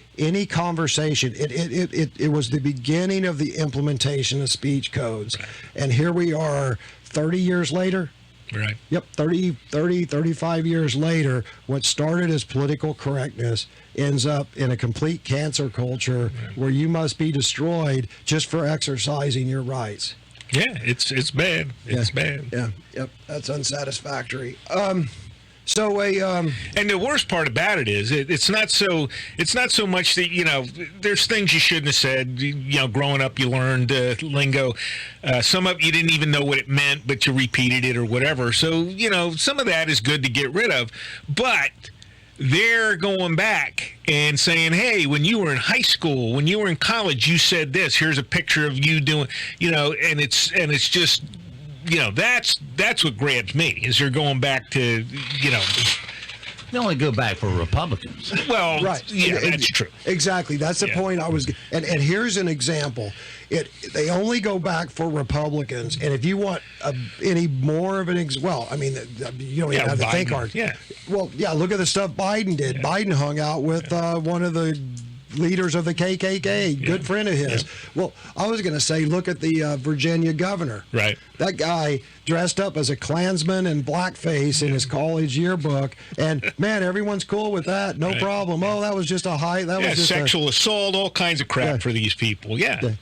conversation. It was the beginning of the implementation of speech codes. Right. And here we are 30 years later. Right. Yep, 35 years later, what started as political correctness ends up in a complete cancer culture where you must be destroyed just for exercising your rights. Yeah, it's bad. It's bad. Yeah, yep, that's unsatisfactory. And the worst part about it is it's not so much that, you know, there's things you shouldn't have said. You know, growing up you learned lingo. Some of you didn't even know what it meant, but you repeated it or whatever. So, you know, some of that is good to get rid of. But they're going back and saying, hey, when you were in high school, when you were in college, you said this. Here's a picture of you doing, you know, and it's just, you know, that's what grabs me, is they're going back to, you know. They only go back for Republicans. Well, right. Yeah, that's true. Exactly. That's the point I was. And here's an example. They only go back for Republicans. And if you want any more of an well, I mean, you don't even have to think hard. Yeah. Well, yeah. Look at the stuff Biden did. Yeah. Biden hung out with one of the leaders of the KKK, good friend of his. Yeah. Well, I was going to say, look at the Virginia governor. Right. that guy dressed up as a Klansman in blackface in his college yearbook, and man, everyone's cool with that. No problem. Oh, that was just a high. That was just sexual assault, all kinds of crap for these people.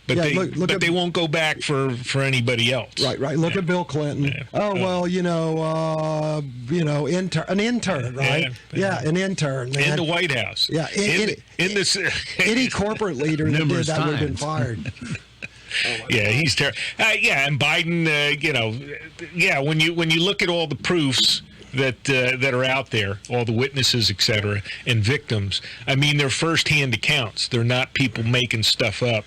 But they won't go back for anybody else. Right. Look at Bill Clinton. Yeah. Oh well, an intern, right? An intern. Man. In the White House. Yeah. Any corporate leader that did that would have been fired. He's terrible. And Biden, when you look at all the proofs that are out there, all the witnesses, et cetera, and victims, I mean, they're first-hand accounts. They're not people making stuff up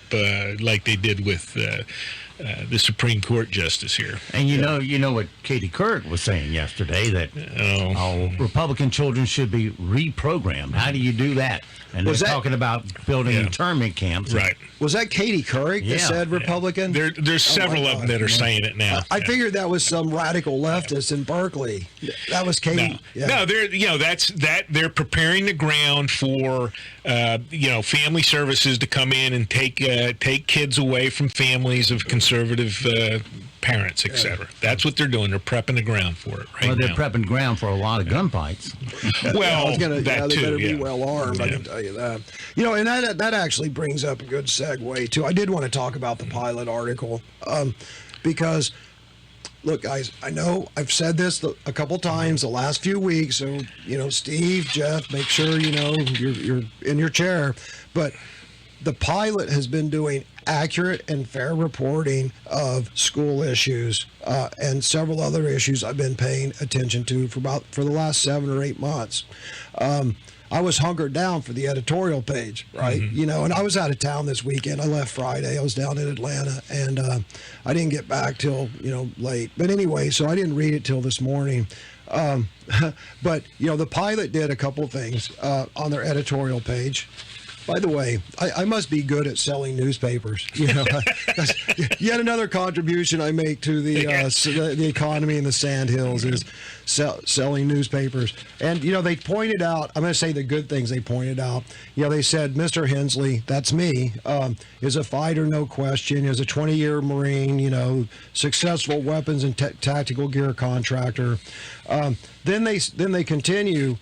like they did with the Supreme Court justice here. And you know what Katie Couric was saying yesterday, that Republican children should be reprogrammed. How do you do that? And they're talking about building internment camps. Right. Was that Katie Couric that said Republican? There's several of them that are saying it now. I figured that was some radical leftist in Berkeley. That was Katie. No, they're preparing the ground for family services to come in and take kids away from families of conservative parents, etc. That's what they're doing. They're prepping the ground for it right now. Well, they're prepping ground for a lot of gunfights. Well, they better be well armed. I can tell you that. And that actually brings up a good segue too. I did want to talk about the pilot article because, look, guys, I know I've said this a couple times the last few weeks. So Steve, Jeff, make sure you're in your chair. But the pilot has been doing accurate and fair reporting of school issues and several other issues I've been paying attention to for the last 7 or 8 months. I was hunkered down for the editorial page, right? And I was out of town this weekend. I left Friday. I was down in Atlanta, and I didn't get back till late. But anyway, so I didn't read it till this morning. But the pilot did a couple things on their editorial page. By the way, I must be good at selling newspapers. Yet another contribution I make to the economy in the Sandhills is selling newspapers. And they pointed out, I'm going to say the good things they pointed out. They said Mr. Hensley, that's me, is a fighter, no question. Is a 20-year Marine. Successful weapons and tactical gear contractor. Then they continue.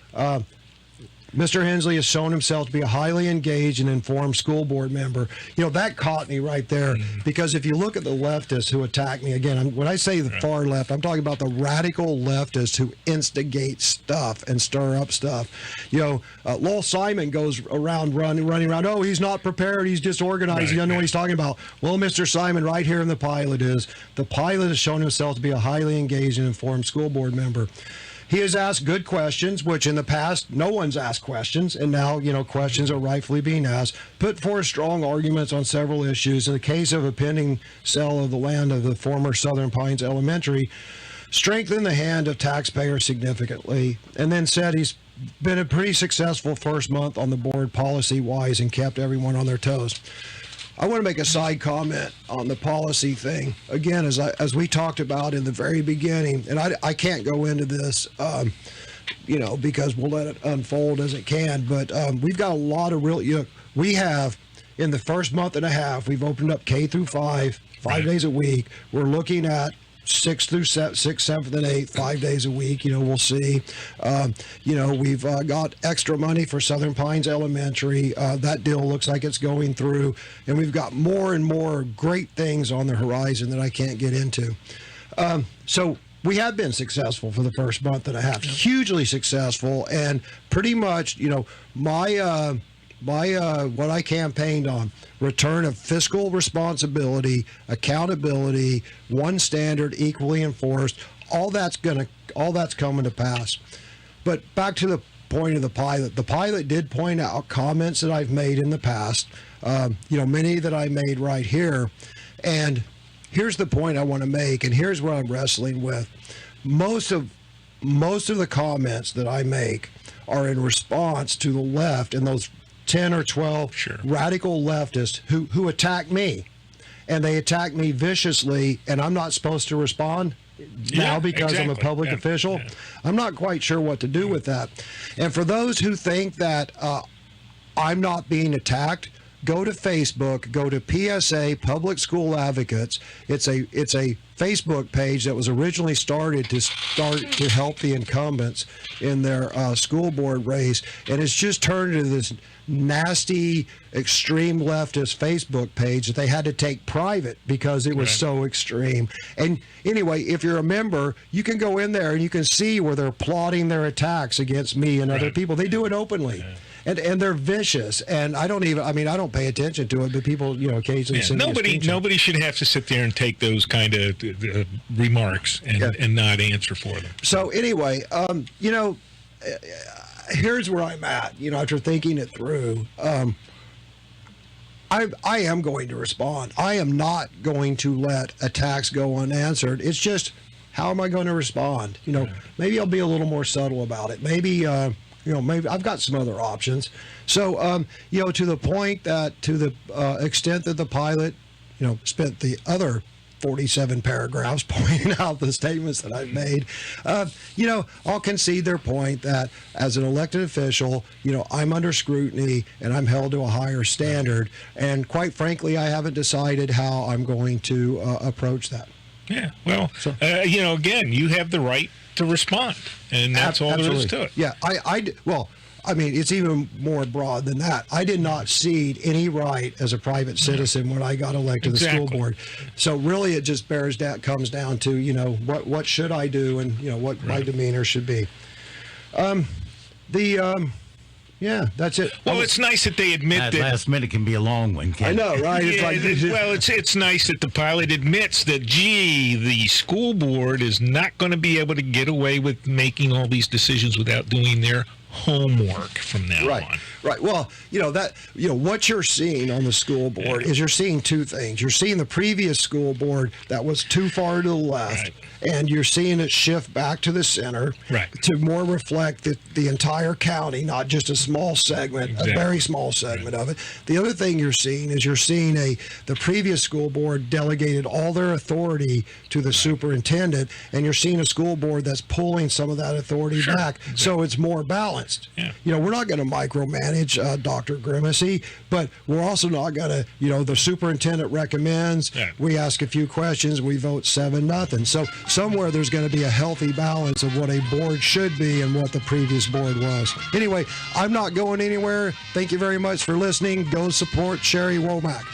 Mr. Hensley has shown himself to be a highly engaged and informed school board member. That caught me right there because if you look at the leftists who attack me, again, when I say the far left, I'm talking about the radical leftists who instigate stuff and stir up stuff. Lowell Simon goes around running around. Oh, he's not prepared. He's disorganized. He doesn't know what he's talking about. Well, Mr. Simon, right here in the pilot has shown himself to be a highly engaged and informed school board member. He has asked good questions, which in the past, no one's asked questions, and now, questions are rightfully being asked. Put forth strong arguments on several issues. In the case of a pending sale of the land of the former Southern Pines Elementary, strengthened the hand of taxpayers significantly, and then said he's been a pretty successful first month on the board policy-wise and kept everyone on their toes. I want to make a side comment on the policy thing. Again, as we talked about in the very beginning, and I can't go into this, because we'll let it unfold as it can, but we've got a lot of we have, in the first month and a half, we've opened up K through 5 days a week. We're looking at 6th through 6th, 7th, and 8th, 5 days a week. We'll see. We've got extra money for Southern Pines Elementary. That deal looks like it's going through. And we've got more and more great things on the horizon that I can't get into. So we have been successful for the first month and a half, hugely successful. And pretty much, my what I campaigned on, return of fiscal responsibility, accountability, one standard, equally enforced, all that's coming to pass. But back to the point of the pilot. The pilot did point out comments that I've made in the past, many that I made right here. And here's the point I want to make, and here's what I'm wrestling with. Most of the comments that I make are in response to the left and those 10 or 12 radical leftists who attack me, and they attack me viciously, and I'm not supposed to respond now because I'm a public official. I'm not quite sure what to do with that. And for those who think that I'm not being attacked, go to Facebook, go to PSA Public School Advocates. It's a Facebook page that was originally started to help the incumbents in their school board race, and it's just turned into this nasty extreme leftist Facebook page that they had to take private because it was so extreme. And anyway, if you're a member, you can go in there and you can see where they're plotting their attacks against me and other people. They do it openly. And they're vicious, and I don't pay attention to it, but people, occasionally send me a screenshot. Nobody should have to sit there and take those kind of remarks and not answer for them. So anyway, here's where I'm at. After thinking it through, I am going to respond. I am not going to let attacks go unanswered. It's just, how am I going to respond? Maybe I'll be a little more subtle about it. Maybe. Maybe I've got some other options. So, to the point that, to the extent that the pilot, spent the other 47 paragraphs pointing out the statements that I've made, I'll concede their point that as an elected official, I'm under scrutiny and I'm held to a higher standard. And quite frankly, I haven't decided how I'm going to approach that. Yeah, well, again, you have the right to respond, and that's all there is to it. Yeah, it's even more broad than that. I did not cede any right as a private citizen when I got elected to the school board. So really, it just comes down to, what should I do and, what my demeanor should be. Yeah, that's it. Well, it's nice that they admit that last minute can be a long one. I know, right? It's nice that the pilot admits that, the school board is not going to be able to get away with making all these decisions without doing their homework from now on. Right. Well, what you're seeing on the school board is you're seeing two things. You're seeing the previous school board that was too far to the left, and you're seeing it shift back to the center to more reflect the entire county, not just a small segment, a very small segment of it. The other thing you're seeing is the previous school board delegated all their authority to the superintendent, and you're seeing a school board that's pulling some of that authority back, so it's more balanced. Yeah. We're not going to micromanage Dr. Grimacy, but we're also not going to, the superintendent recommends, we ask a few questions, we vote 7-0. So somewhere there's going to be a healthy balance of what a board should be and what the previous board was. Anyway, I'm not going anywhere. Thank you very much for listening. Go support Sherry Womack.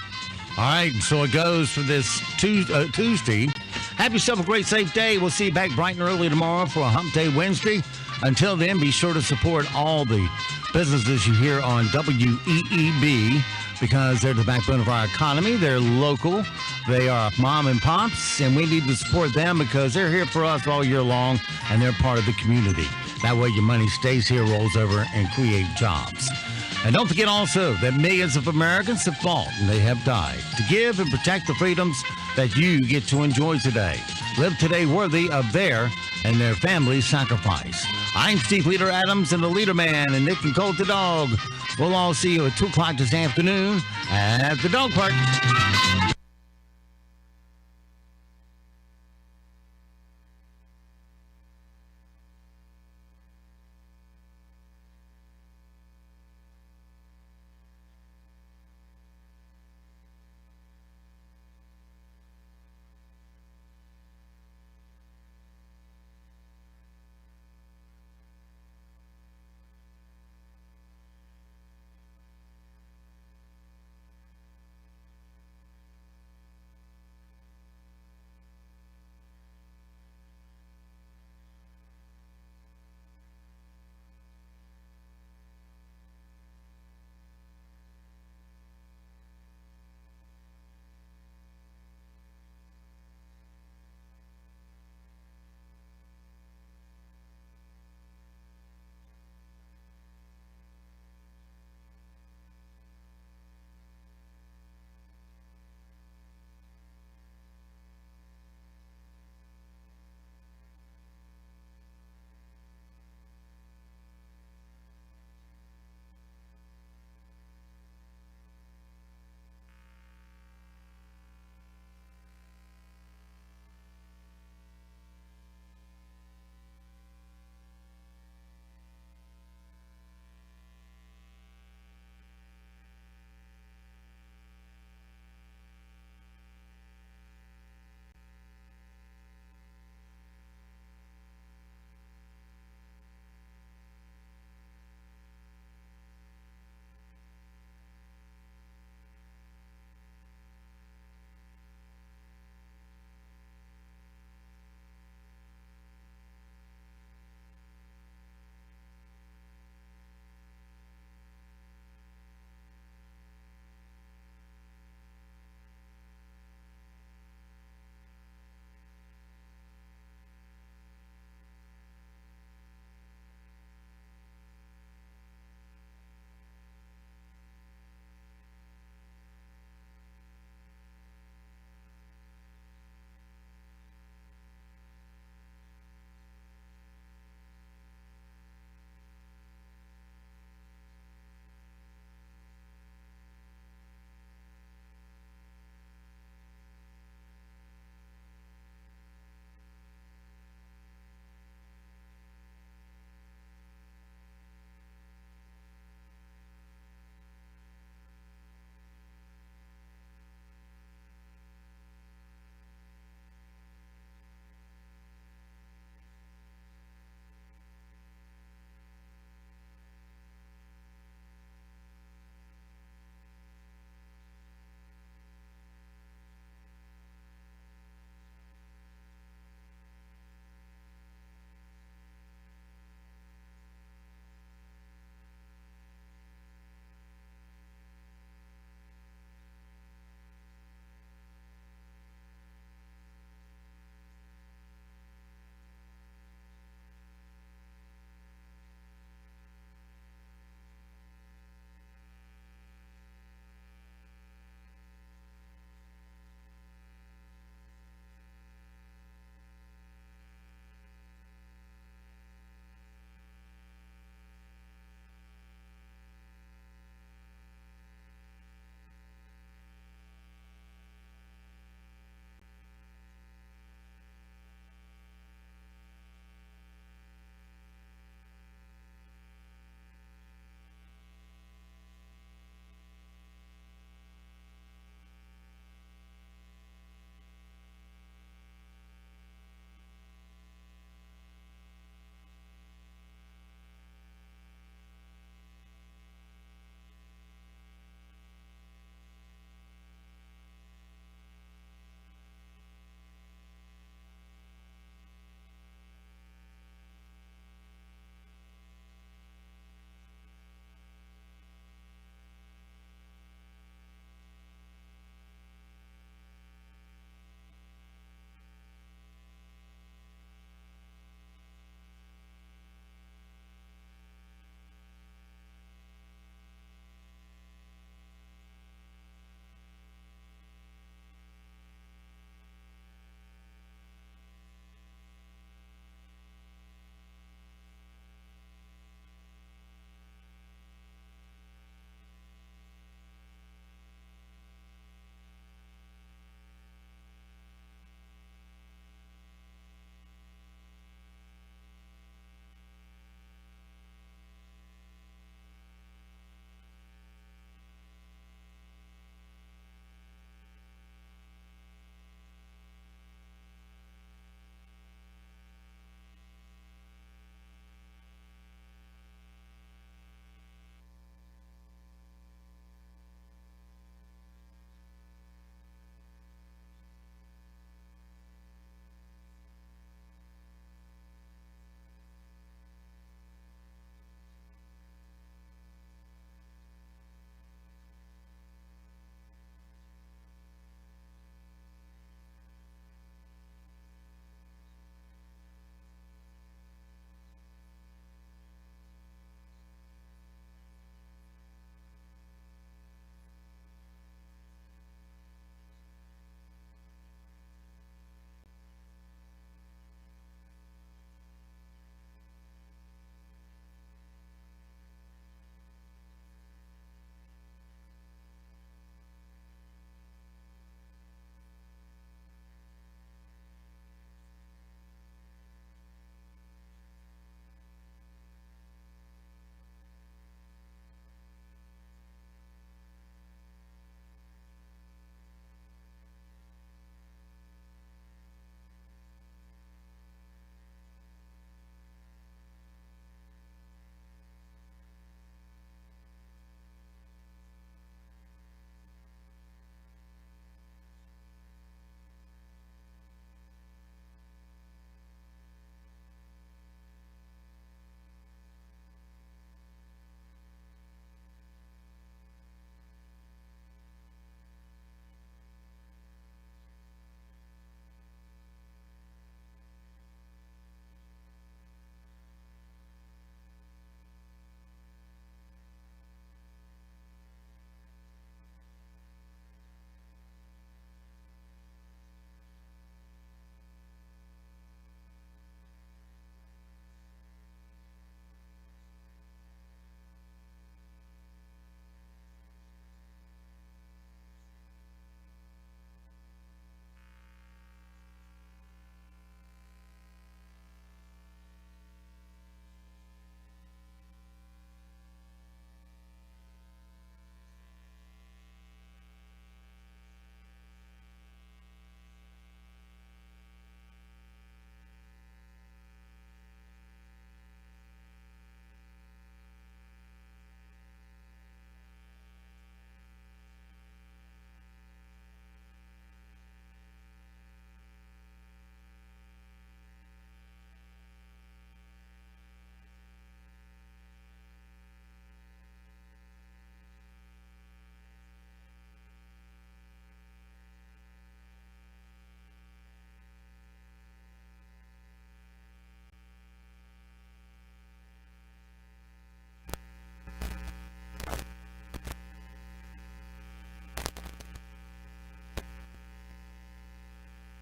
All right, so it goes for this Tuesday. Have yourself a great, safe day. We'll see you back bright and early tomorrow for a Hump Day Wednesday. Until then, be sure to support all the businesses you hear on WEEB because they're the backbone of our economy. They're local. They are mom and pops, and we need to support them because they're here for us all year long, and they're part of the community. That way your money stays here, rolls over, and create jobs. And don't forget also that millions of Americans have fought and they have died to give and protect the freedoms that you get to enjoy today. Live today worthy of their and their family's sacrifice. I'm Steve Leader Adams and the Leader Man and Nick and Colt the Dog. We'll all see you at 2 o'clock this afternoon at the dog park.